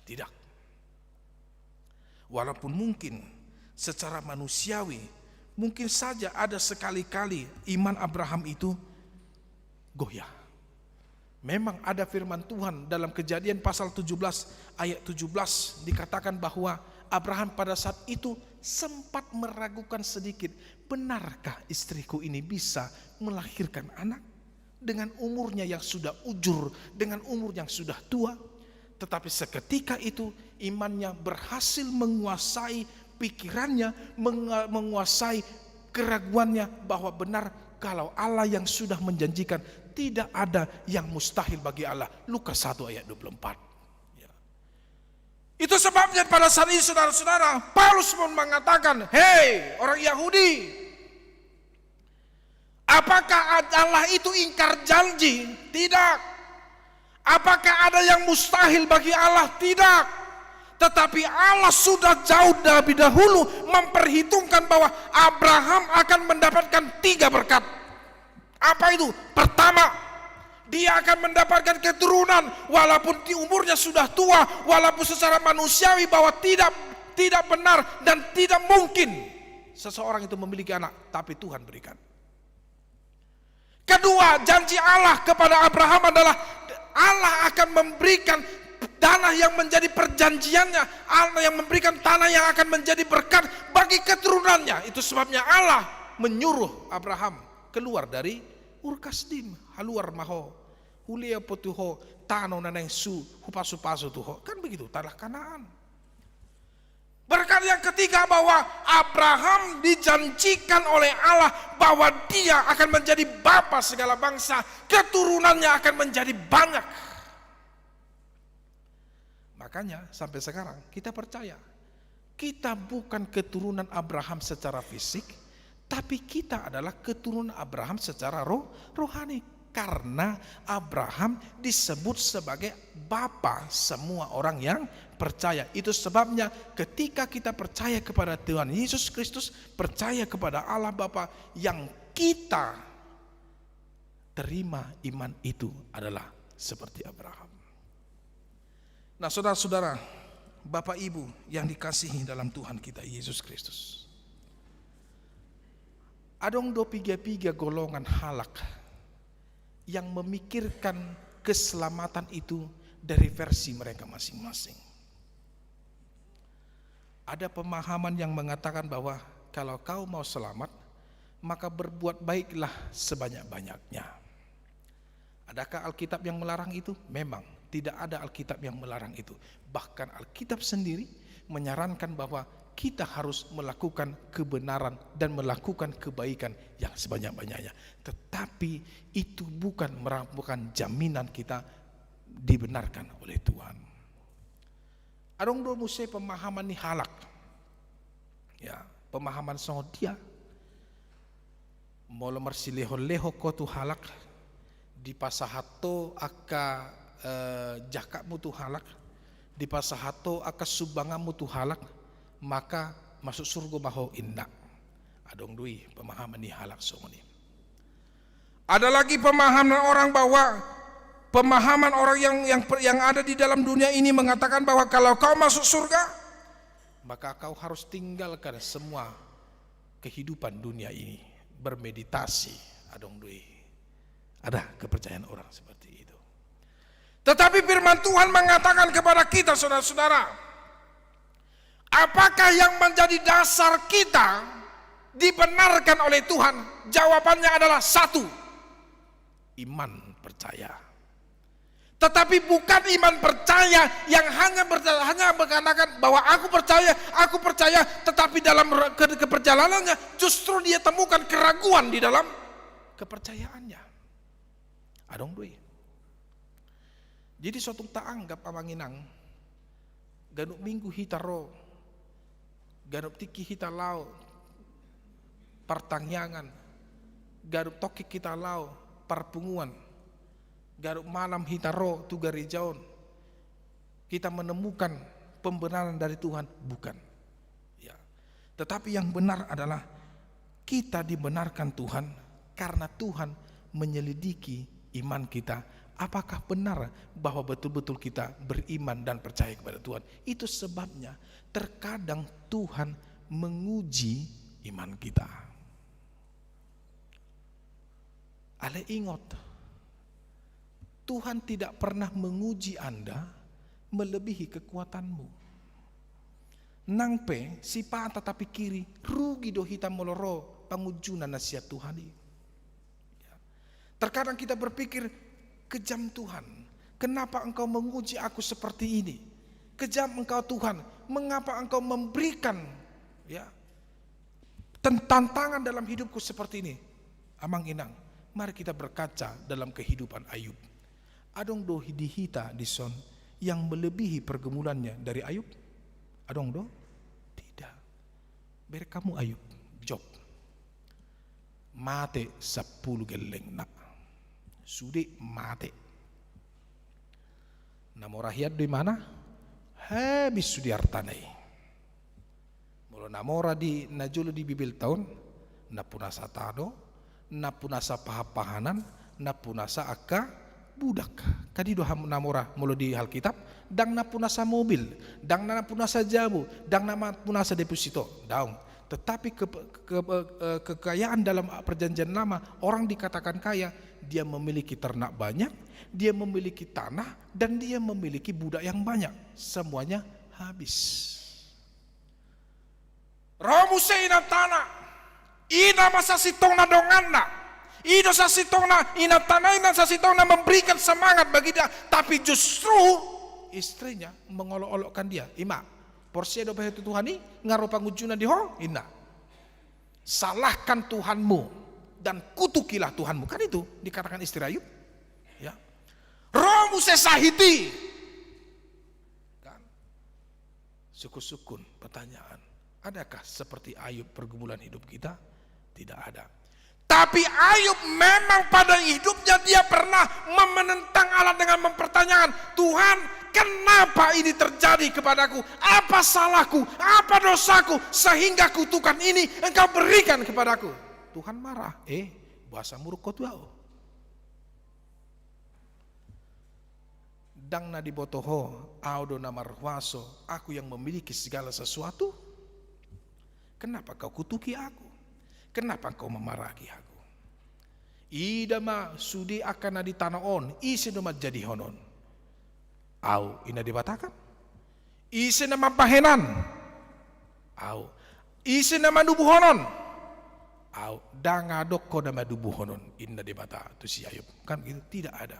Tidak. Walaupun mungkin secara manusiawi, mungkin saja ada sekali-kali iman Abraham itu goyah. Memang ada firman Tuhan dalam Kejadian pasal 17 ayat 17 dikatakan bahwa Abraham pada saat itu sempat meragukan sedikit, benarkah istriku ini bisa melahirkan anak dengan umurnya yang sudah ujur, dengan umur yang sudah tua? Tetapi seketika itu imannya berhasil menguasai pikirannya, menguasai keraguannya bahwa benar kalau Allah yang sudah menjanjikan, tidak ada yang mustahil bagi Allah. Lukas 1 ayat 24. Ya. Itu sebabnya pada saat ini saudara-saudara, Paulus pun mengatakan, hei orang Yahudi, apakah Allah itu ingkar janji? Tidak. Apakah ada yang mustahil bagi Allah? Tidak. Tetapi Allah sudah jauh lebih dahulu memperhitungkan bahwa Abraham akan mendapatkan 3 berkat. Apa itu? Pertama, dia akan mendapatkan keturunan walaupun di umurnya sudah tua, walaupun secara manusiawi bahwa tidak benar dan tidak mungkin seseorang itu memiliki anak, tapi Tuhan berikan. Kedua, janji Allah kepada Abraham adalah Allah akan memberikan tanah yang menjadi perjanjiannya, Allah yang memberikan tanah yang akan menjadi berkat bagi keturunannya. Itu sebabnya Allah menyuruh Abraham keluar dari Ur Kasdim, haluar maho, hulia potuho, tano naneng su, hupasu-pasu tuho. Kan begitu, tanah Kanaan. Berkat yang ketiga bahwa Abraham dijanjikan oleh Allah bahwa dia akan menjadi bapa segala bangsa, keturunannya akan menjadi banyak. Makanya sampai sekarang kita percaya kita bukan keturunan Abraham secara fisik, tapi kita adalah keturunan Abraham secara rohani. Karena Abraham disebut sebagai bapa semua orang yang percaya. Itu sebabnya ketika kita percaya kepada Tuhan Yesus Kristus, percaya kepada Allah Bapa, yang kita terima iman itu adalah seperti Abraham. Nah saudara-saudara, Bapak Ibu yang dikasihi dalam Tuhan kita Yesus Kristus, adong do piga-piga golongan halak yang memikirkan keselamatan itu dari versi mereka masing-masing. Ada pemahaman yang mengatakan bahwa kalau kau mau selamat, maka berbuat baiklah sebanyak-banyaknya. Adakah Alkitab yang melarang itu? Memang tidak ada Alkitab yang melarang itu. Bahkan Alkitab sendiri menyarankan bahwa kita harus melakukan kebenaran dan melakukan kebaikan yang sebanyak-banyaknya. Tetapi itu bukan merupakan jaminan kita dibenarkan oleh Tuhan. Adong do musai pemahaman ni halak. Ya, pemahaman songo dia. Molo marsileho-leho ko tu halak di pasahato aka jakakmu tu halak, di pasahato aka subangamu tu halak, maka masuk surga maho indak. Adong dui pemahaman ni halak songo ni. Ada lagi pemahaman orang bahwa pemahaman orang yang ada di dalam dunia ini mengatakan bahwa kalau kau masuk surga, maka kau harus tinggalkan semua kehidupan dunia ini, bermeditasi. Adong dui. Ada kepercayaan orang seperti itu. Tetapi firman Tuhan mengatakan kepada kita, saudara-saudara, apakah yang menjadi dasar kita dibenarkan oleh Tuhan? Jawabannya adalah satu, iman percaya. Tetapi bukan iman percaya yang hanya mengatakan bahwa aku percaya, tetapi dalam keperjalanannya justru dia temukan keraguan di dalam kepercayaannya. Adong dui. Jadi suatu tak anggap amanginang ganuk minggu hitaro, ganuk tiki hitalau, partangyangan, ganuk toki kita lau, parpunguan, ganuk malam hitaro tugari jaun, kita menemukan pembenaran dari Tuhan, bukan. Ya. Tetapi yang benar adalah kita dibenarkan Tuhan karena Tuhan menyelidiki iman kita. Apakah benar bahwa betul-betul kita beriman dan percaya kepada Tuhan? Itu sebabnya terkadang Tuhan menguji iman kita. Ale ingat, Tuhan tidak pernah menguji Anda melebihi kekuatanmu. Nangpe si pata tapi kiri rugi do hitam moloro pangujunan nasihat Tuhan ini. Terkadang kita berpikir, kejam Tuhan, kenapa engkau menguji aku seperti ini? Kejam engkau Tuhan, mengapa engkau memberikan tantangan dalam hidupku seperti ini? Amang inang, mari kita berkaca dalam kehidupan Ayub. Adong do dihita dison yang melebihi pergumulannya dari Ayub? Adong do? Tidak. Beri kamu Ayub, Job. Mate 10 geleng nak. Sudi mate. Namorahiat di mana? Habis sudi artanai. Mula namora di najulu di bibil tahun, napunasa tano, napunasa pahapahanan, napunasa akka budak. Kadi doha namora mula di Alkitab, dang napunasa mobil, dang napunasa jamu, dang napunasa deposito, daung. Tetapi kekayaan dalam perjanjian lama, orang dikatakan kaya, dia memiliki ternak banyak, dia memiliki tanah, dan dia memiliki budak yang banyak. Semuanya habis. Romu seina tanah, ina masa sitong na donganda, ina sa sitong na ina tanah, ina sa sitong na memberikan semangat bagi dia, tapi justru istrinya mengolok-olokkan dia. Ima, porsi do bahe Tuhan ni ngaro pangujunan di ho, ina. Salahkan Tuhanmu dan kutukilah Tuhanmu. Kan itu dikatakan istri Ayub. Ya. Romu sesahiti. Kan. Sukun-sukun pertanyaan. Adakah seperti Ayub pergumulan hidup kita? Tidak ada. Tapi Ayub memang pada hidupnya dia pernah menentang Allah dengan mempertanyakan, Tuhan, kenapa ini terjadi kepadaku? Apa salahku? Apa dosaku? Sehingga kutukan ini engkau berikan kepadaku. Tuhan marah. Bahasa muruk kau tuh. Dang na dibotoho, audo namarwaso, aku yang memiliki segala sesuatu. Kenapa kau kutuki aku? Kenapa kau memarahi aku? Ida ma sudi akan di tanah on, isi nama jadi honon. Au ina dibatakan. Isi nama pahenan. Au isi nama dubu honon. Au dangadok ko nama dubu honon. Ina dibata tu si Ayub. Kan gitu tidak ada.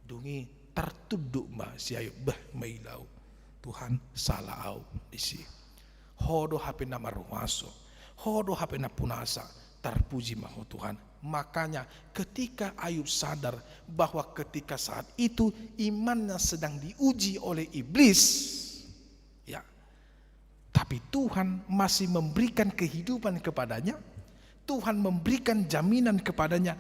Dungi tertuduk mbak si Ayub bah mailau. Tuhan salah au isi. Hodo hape nama rumaso. Hodo hape na punasa. Terpuji mahu Tuhan. Makanya ketika Ayub sadar bahwa ketika saat itu imannya sedang diuji oleh iblis, ya, tapi Tuhan masih memberikan kehidupan kepadanya. Tuhan memberikan jaminan kepadanya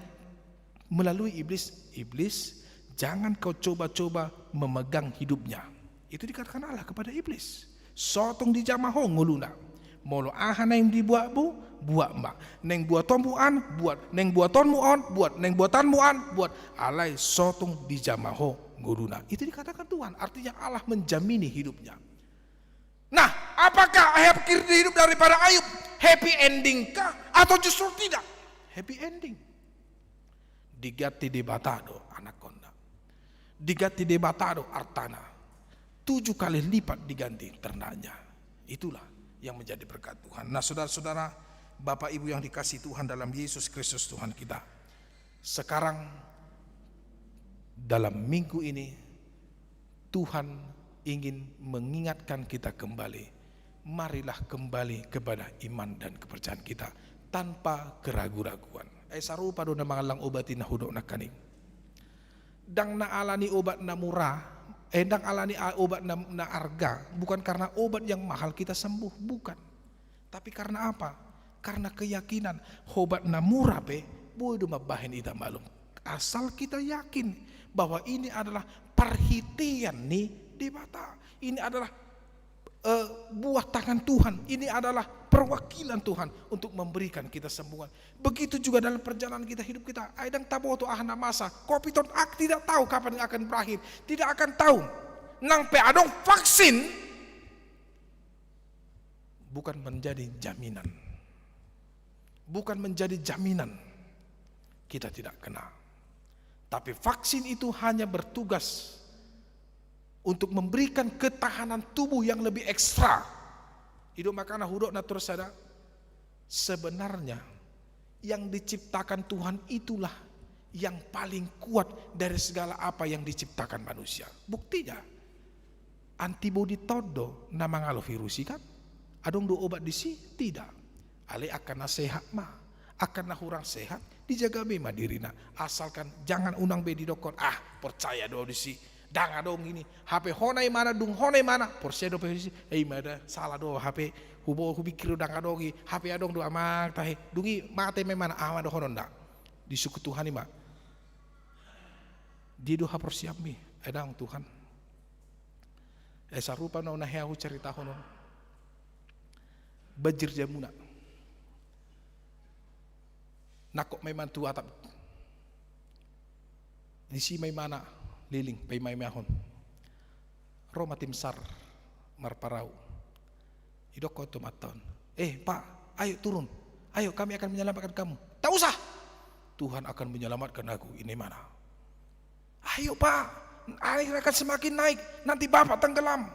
melalui iblis. Iblis, jangan kau coba-coba memegang hidupnya. Itu dikatakan Allah kepada iblis. Sotong di jamaho nguluna. Molo ahana yang dibuat bu, buat mbak. Neng buat tombuan, buat. Neng buat tonmuan, buat. Neng buatanmuan, buat. Alai sotong di jamaho nguluna. Itu dikatakan Tuhan. Artinya Allah menjamini hidupnya. Nah, apakah akhir hidup daripada Ayub happy ending kah? Atau justru tidak? Happy ending. Digati di batado anaconda. Digati di batado artana. 7 kali lipat diganti ternaknya. Itulah yang menjadi berkat Tuhan. Nah saudara-saudara, Bapak Ibu yang dikasihi Tuhan dalam Yesus Kristus Tuhan kita. Sekarang dalam minggu ini Tuhan ingin mengingatkan kita kembali. Marilah kembali kepada iman dan kepercayaan kita tanpa keraguan-raguan. Sarupa do na mangalang obatin na hudok na kaning. Dang naalani obat na murah. Dang alani obat na arga, bukan karena obat yang mahal kita sembuh, bukan. Tapi karena apa? Karena keyakinan obat na murah boleh mabahin ita malum. Asal kita yakin bahwa ini adalah perhitian nih di mata. Ini adalah buah tangan Tuhan. Ini adalah perwakilan Tuhan untuk memberikan kita sembuhan. Begitu juga dalam perjalanan kita hidup kita. Aidang tabo tu ahna masa. Kopiton ak tidak tahu kapan akan berakhir. Tidak akan tahu. Nang pe adong vaksin bukan menjadi jaminan. Bukan menjadi jaminan. Kita tidak kena. Tapi vaksin itu hanya bertugas untuk memberikan ketahanan tubuh yang lebih ekstra. Itu makanya hudok na terus ada. Sebenarnya yang diciptakan Tuhan itulah yang paling kuat dari segala apa yang diciptakan manusia. Buktinya antibody todo na mangalo virus kan? Adong do obat disi? Tidak. Ale akan na sehat mah, akan na hurang sehat, dijaga be madirina. Asalkan jangan unang be di dokter. Percaya do disi. Dang adong ini HP honai mana dung honai mana porsedo pehisi mana salah do HP hubo hubikir dang adongi HP adong do amak tahe dungi mate memana do hononda di suku Tuhan ima di do hapor siap mi edang Tuhan sarupa na heau cerita honon bajir jamuna nakok memang tua atap di si mana liling pay may mahon Roma timsar marparau idok ko tumaton pak ayo turun ayo kami akan menyelamatkan kamu tak usah Tuhan akan menyelamatkan aku ini mana ayo pak air akan semakin naik nanti bapak tenggelam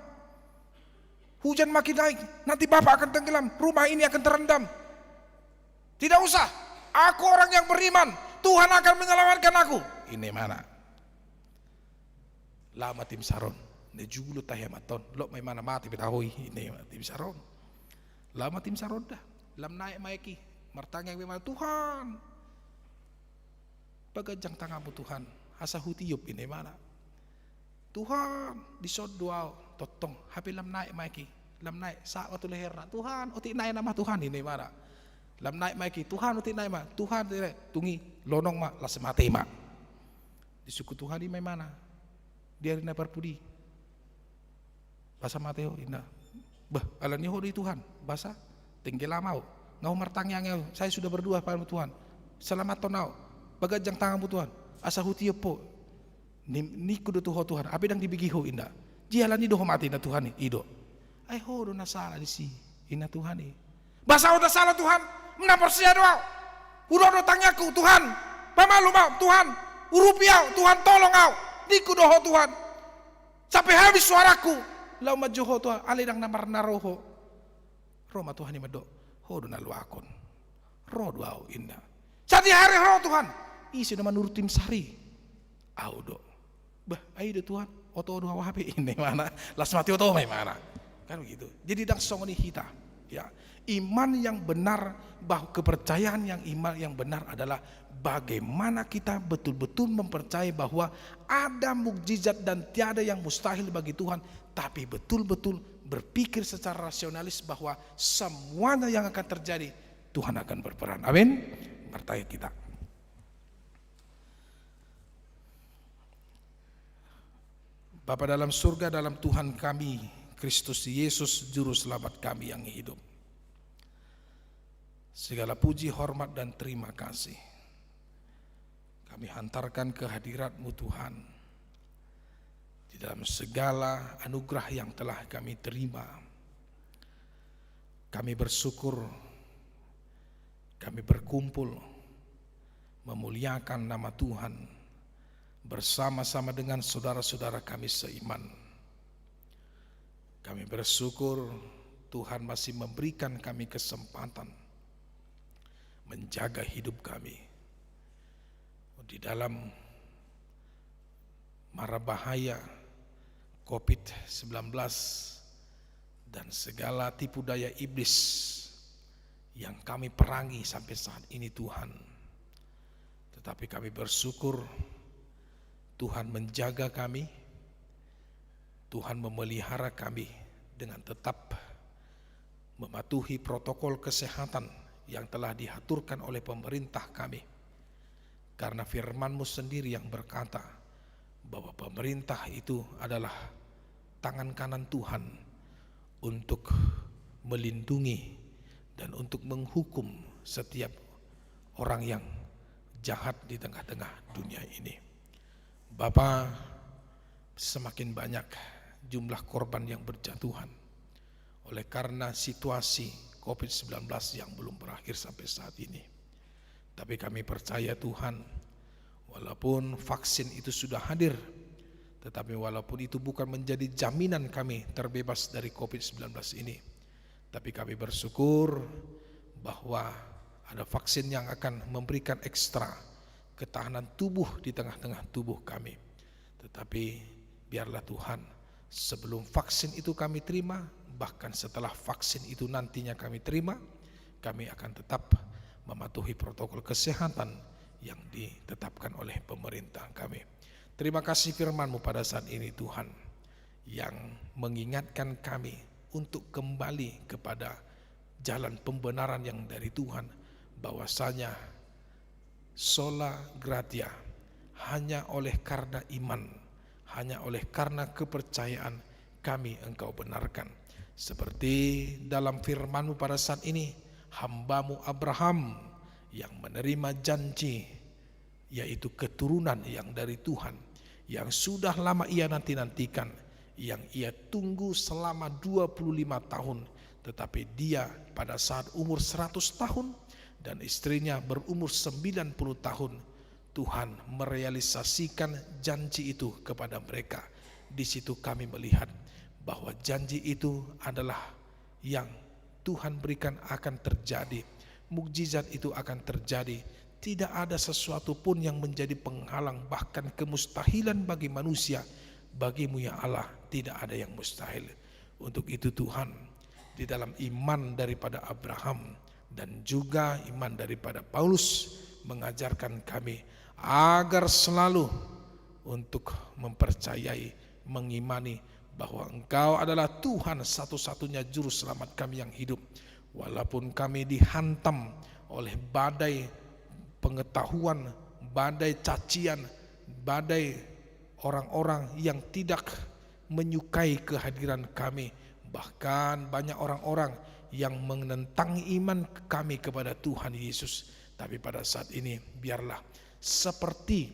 hujan makin naik nanti bapak akan tenggelam rumah ini akan terendam tidak usah aku orang yang beriman Tuhan akan menyelamatkan aku ini mana lama tim saron ne julu tahematon lo may mana mati bitahoy ini tim saron lama tim saron dah lam naik maiki martangeng memang Tuhan pagajang tangamu Tuhan asa hutiyop ini mana Tuhan disod dua totong hapi lam naik maiki lam naik sa otu leherna Tuhan oti naik nama Tuhan ini mana lam naik maiki Tuhan oti naik ma Tuhan tungi lonong ma lasemate ma di suku Tuhan ini mana dia rina parpudi bahasa Mateo indah bah alani ho di Tuhan bahasa tenggelamau ngau martangnya ngau saya sudah berdua pada Tuhan selamat tonau bagajang tanganmu Tuhan asa hutio po ni kudu tuho Tuhan abe dang dibigiho indah jialani doho mati na Tuhan ni ido ai ho do na salah di si ina Tuhan ni bahasa udah salah Tuhan menapor sia doa udah do tanyaku Tuhan pamalu mau Tuhan, urupiau Tuhan tolong au, niku doho Tuhan, sampai habis suaraku, lau majoho Tuhan, alidang namar naroho, Roma Tuhan ini medok, hodo nalu akon, rodo au indah, sati hari ho Tuhan, isi nama nurutim sari, au do, bah ayo do Tuhan, oto do HP ini mana, las mati oto mana, kan begitu, jadi dang songoni hita, ya. Iman yang benar, bahwa kepercayaan yang benar adalah bagaimana kita betul-betul mempercayai bahwa ada mukjizat dan tiada yang mustahil bagi Tuhan, tapi betul-betul berpikir secara rasionalis bahwa semuanya yang akan terjadi Tuhan akan berperan. Amin. Percaya kita. Bapa dalam surga, dalam Tuhan kami Kristus Yesus juru selamat kami yang hidup, segala puji, hormat, dan terima kasih kami hantarkan ke hadirat-Mu Tuhan, di dalam segala anugerah yang telah kami terima. Kami bersyukur, kami berkumpul memuliakan nama Tuhan bersama-sama dengan saudara-saudara kami seiman. Kami bersyukur Tuhan masih memberikan kami kesempatan menjaga hidup kami di dalam mara bahaya COVID-19 dan segala tipu daya iblis yang kami perangi sampai saat ini Tuhan. Tetapi kami bersyukur Tuhan menjaga kami, Tuhan memelihara kami dengan tetap mematuhi protokol kesehatan yang telah diaturkan oleh pemerintah kami. Karena firman-Mu sendiri yang berkata bahwa pemerintah itu adalah tangan kanan Tuhan untuk melindungi dan untuk menghukum setiap orang yang jahat di tengah-tengah dunia ini. Bapa, semakin banyak jumlah korban yang berjatuhan oleh karena situasi COVID-19 yang belum berakhir sampai saat ini. Tapi kami percaya Tuhan, walaupun vaksin itu sudah hadir, tetapi walaupun itu bukan menjadi jaminan kami terbebas dari COVID-19 ini, tapi kami bersyukur bahwa ada vaksin yang akan memberikan ekstra ketahanan tubuh di tengah-tengah tubuh kami. Tetapi biarlah Tuhan, sebelum vaksin itu kami terima, bahkan setelah vaksin itu nantinya kami terima, kami akan tetap mematuhi protokol kesehatan yang ditetapkan oleh pemerintah kami. Terima kasih firman-Mu pada saat ini Tuhan, yang mengingatkan kami untuk kembali kepada jalan pembenaran yang dari Tuhan, bahwasanya sola gratia, hanya oleh karena iman, hanya oleh karena kepercayaan kami Engkau benarkan. Seperti dalam firman-Mu pada saat ini, hamba-Mu Abraham yang menerima janji, yaitu keturunan yang dari Tuhan, yang sudah lama ia nanti-nantikan, yang ia tunggu selama 25 tahun, tetapi dia pada saat umur 100 tahun dan istrinya berumur 90 tahun, Tuhan merealisasikan janji itu kepada mereka. Di situ kami melihat bahwa janji itu adalah yang Tuhan berikan akan terjadi. Mukjizat itu akan terjadi. Tidak ada sesuatu pun yang menjadi penghalang, bahkan kemustahilan bagi manusia. Bagi-Mu ya Allah tidak ada yang mustahil. Untuk itu Tuhan, di dalam iman daripada Abraham dan juga iman daripada Paulus mengajarkan kami agar selalu untuk mempercayai, mengimani bahwa Engkau adalah Tuhan satu-satunya juru selamat kami yang hidup. Walaupun kami dihantam oleh badai pengetahuan, badai cacian, badai orang-orang yang tidak menyukai kehadiran kami, bahkan banyak orang-orang yang menentang iman kami kepada Tuhan Yesus. Tapi pada saat ini biarlah seperti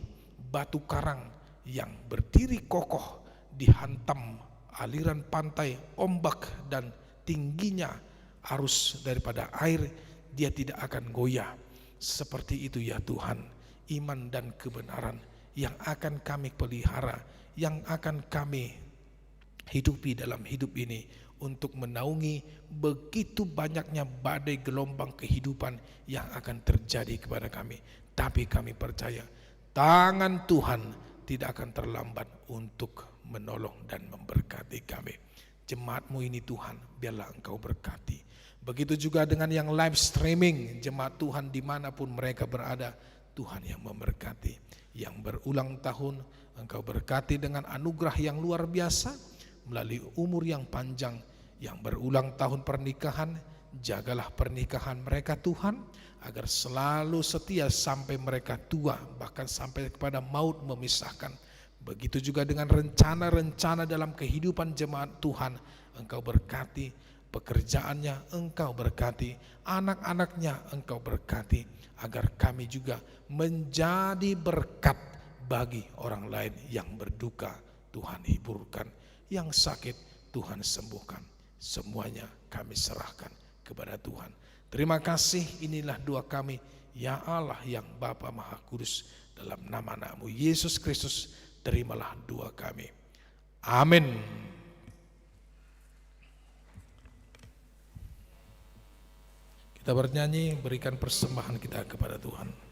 batu karang yang berdiri kokoh dihantam aliran pantai, ombak, dan tingginya arus daripada air, dia tidak akan goyah. Seperti itu ya Tuhan, iman dan kebenaran yang akan kami pelihara, yang akan kami hidupi dalam hidup ini untuk menaungi begitu banyaknya badai gelombang kehidupan yang akan terjadi kepada kami. Tapi kami percaya tangan Tuhan tidak akan terlambat untuk menolong dan memberkati kami. Jemaat-Mu ini Tuhan, biarlah Engkau berkati. Begitu juga dengan yang live streaming, jemaat Tuhan dimanapun mereka berada, Tuhan yang memberkati. Yang berulang tahun, Engkau berkati dengan anugerah yang luar biasa, melalui umur yang panjang. Yang berulang tahun pernikahan, jagalah pernikahan mereka Tuhan, agar selalu setia sampai mereka tua, bahkan sampai kepada maut memisahkan. Begitu juga dengan rencana-rencana dalam kehidupan jemaat Tuhan, Engkau berkati pekerjaannya, Engkau berkati anak-anaknya, Engkau berkati, agar kami juga menjadi berkat bagi orang lain. Yang berduka Tuhan hiburkan, yang sakit Tuhan sembuhkan. Semuanya kami serahkan kepada Tuhan. Terima kasih, inilah doa kami, ya Allah yang Bapa Maha Kudus, dalam nama-Mu Yesus Kristus, terimalah doa kami. Amin. Kita bernyanyi, berikan persembahan kita kepada Tuhan.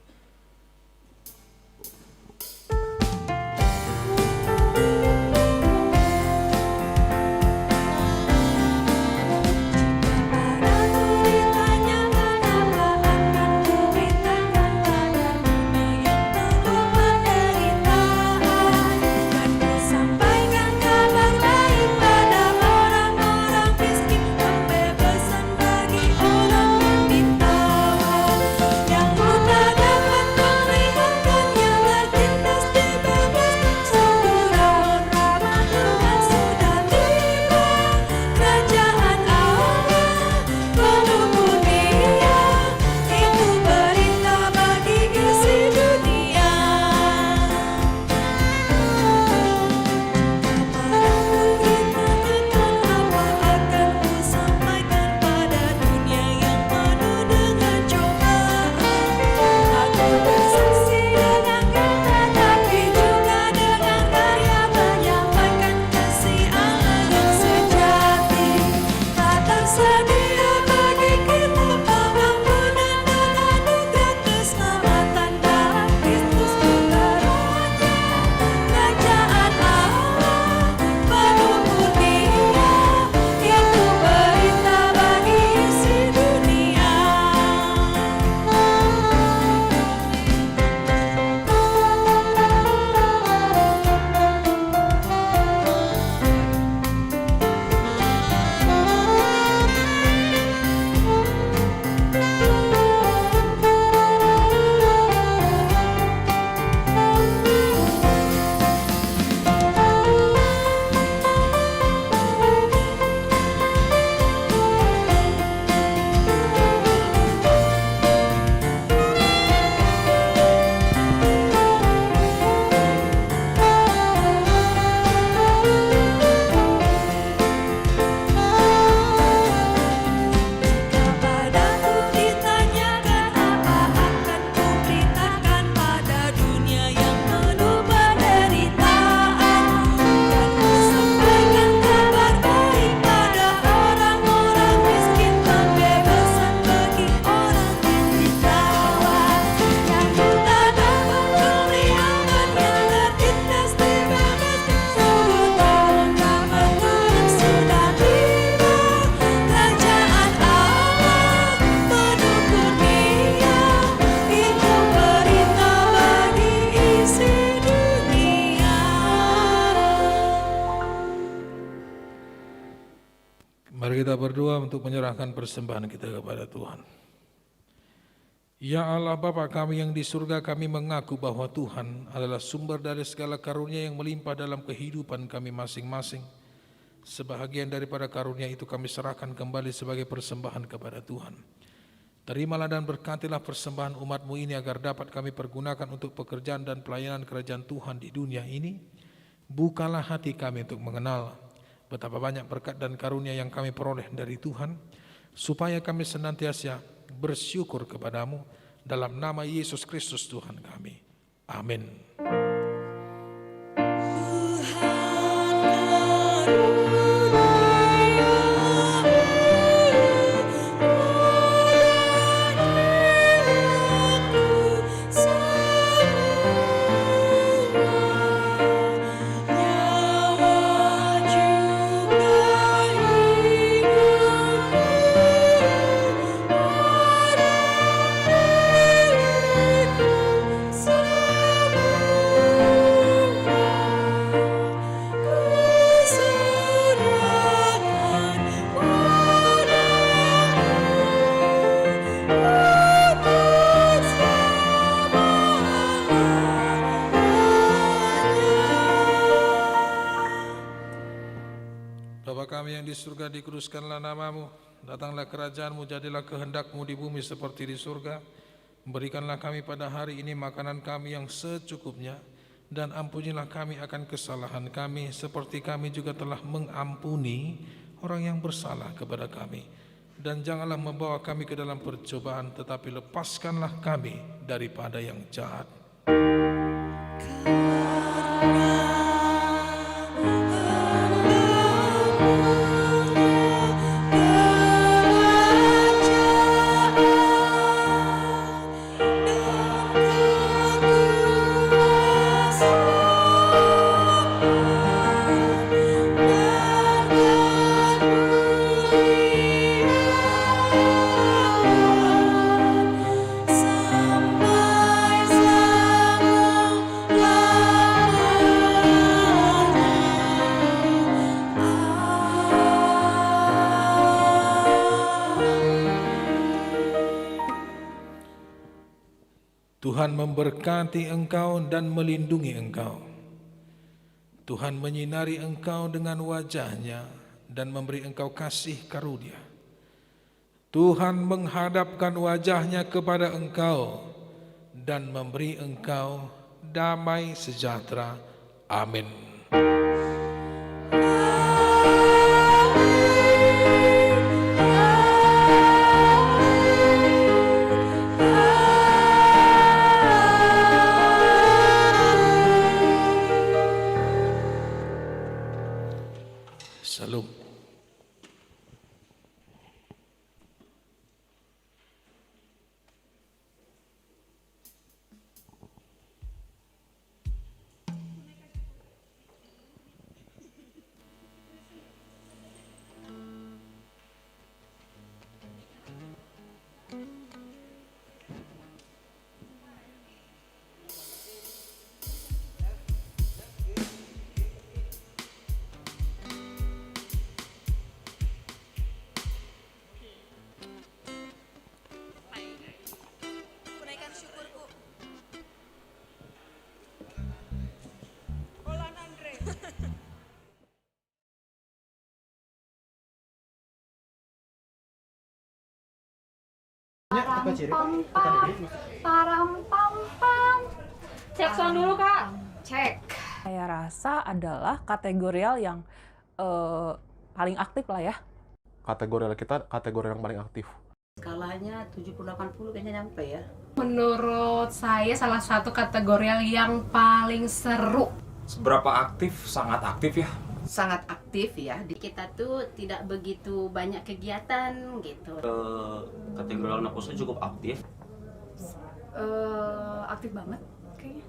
Mari kita berdoa untuk menyerahkan persembahan kita kepada Tuhan. Ya Allah Bapa kami yang di surga, kami mengaku bahwa Tuhan adalah sumber dari segala karunia yang melimpah dalam kehidupan kami masing-masing. Sebahagian daripada karunia itu kami serahkan kembali sebagai persembahan kepada Tuhan. Terimalah dan berkatilah persembahan umat-Mu ini agar dapat kami pergunakan untuk pekerjaan dan pelayanan kerajaan Tuhan di dunia ini. Bukalah hati kami untuk mengenal betapa banyak berkat dan karunia yang kami peroleh dari Tuhan, supaya kami senantiasa bersyukur kepada-Mu Dalam nama Yesus Kristus Tuhan kami. Amin. Bapa kami yang di surga, dikuduskanlah namamu, datanglah kerajaanmu, jadilah kehendakmu di bumi seperti di surga. Berikanlah kami pada hari ini makanan kami yang secukupnya, dan ampunilah kami akan kesalahan kami, seperti kami juga telah mengampuni orang yang bersalah kepada kami. Dan janganlah membawa kami ke dalam percobaan, tetapi lepaskanlah kami daripada yang jahat. Tuhan memberkati engkau dan melindungi engkau. Tuhan menyinari engkau dengan wajah-Nya dan memberi engkau kasih karunia. Tuhan menghadapkan wajah-Nya kepada engkau dan memberi engkau damai sejahtera. Amin. Salam.
Cek sound dulu kak.
Cek. Saya rasa adalah kategorial yang paling aktif lah ya.
Kategorial kita kategori yang paling aktif.
Skalanya 70-80 kayaknya nyampe ya.
Menurut saya salah satu kategorial yang paling seru.
Seberapa aktif? Sangat aktif ya.
Sangat aktif ya. Kita tuh tidak begitu banyak kegiatan gitu.
Kategorial Naposnya cukup aktif.
Aktif banget kayaknya.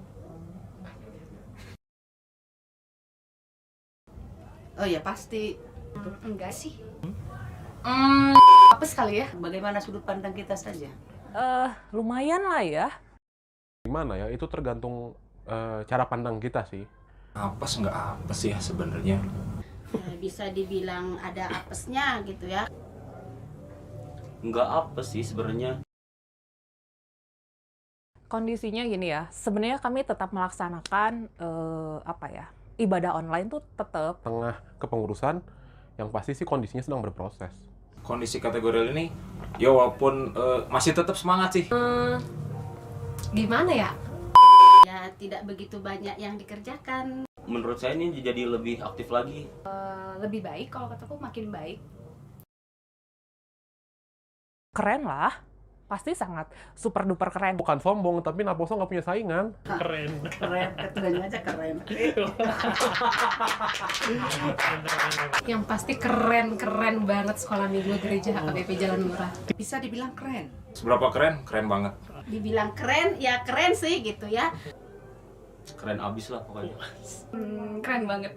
Oh ya pasti.
Enggak sih.
Apa sekali ya?
Bagaimana sudut pandang kita saja?
Lumayan lah ya.
Gimana ya? Itu tergantung cara pandang kita sih.
Apes nggak apes ya sebenarnya.
Bisa dibilang ada apesnya gitu ya.
Nggak apa sih sebenarnya.
Kondisinya gini ya, sebenarnya kami tetap melaksanakan ibadah online tuh tetap.
Tengah kepengurusan, yang pasti sih kondisinya sedang berproses.
Kondisi kategorial ini, ya walaupun masih tetap semangat sih.
Gimana ya?
Ya tidak begitu banyak yang dikerjakan.
Menurut saya ini jadi lebih aktif lagi.
Lebih baik, kalau kataku makin baik. Keren lah. pasti sangat super duper keren.
Bukan sombong, tapi Naposo nggak punya saingan.
Keren, ketuanya aja keren.
Yang pasti keren banget sekolah minggu gereja HKBP Jalan Murah.
Bisa dibilang keren.
Seberapa keren? Keren banget.
Dibilang keren, ya keren sih gitu ya.
Keren abis lah pokoknya.
Keren banget.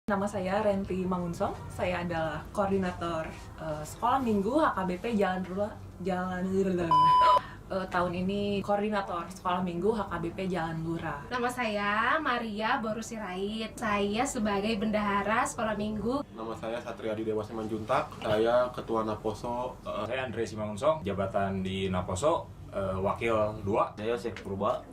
Nama saya Renti Mangunsong, saya adalah koordinator sekolah minggu HKBP tahun ini koordinator sekolah minggu HKBP Jalan Lurah.
Nama saya Maria Boru Sirait. Saya sebagai bendahara sekolah minggu.
Nama saya Satriadi Dewa Simanjuntak. Saya Ketua Naposo.
Saya Andre Simangunsong, jabatan di Naposo, Wakil 2.
Saya Syekh Purba.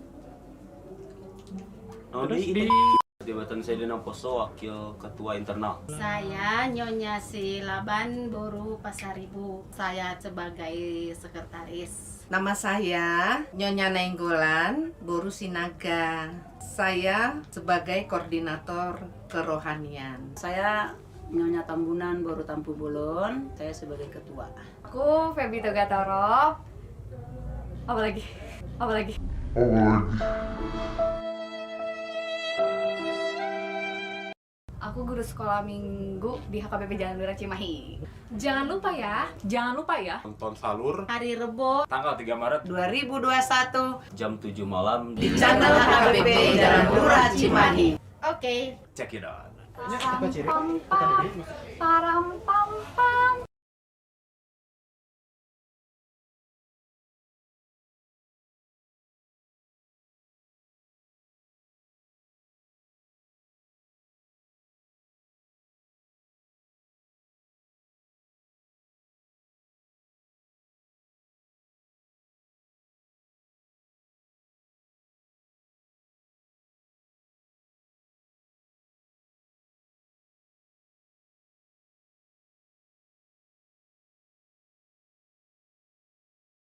Di jabatan saya di Naposo, Wakil Ketua Internal.
Saya Nyonya Silaban Boru Pasaribu. Saya sebagai sekretaris.
Nama saya Nyonya Nenggolan Boru Sinaga. Saya sebagai koordinator kerohanian.
Saya Nyonya Tambunan Boru Tampu Bulon. Saya sebagai ketua.
Aku Febi Togatoro. Apalagi? Aku guru sekolah minggu di HKBP Jalan Lurah Cimahi. Jangan lupa ya.
Nonton Salur.
Hari Rebo
Tanggal 3 Maret
2021
Jam 7 malam
di channel HKBP Jalan Lurah Cimahi.
Oke.
check it out.
Param pam pam.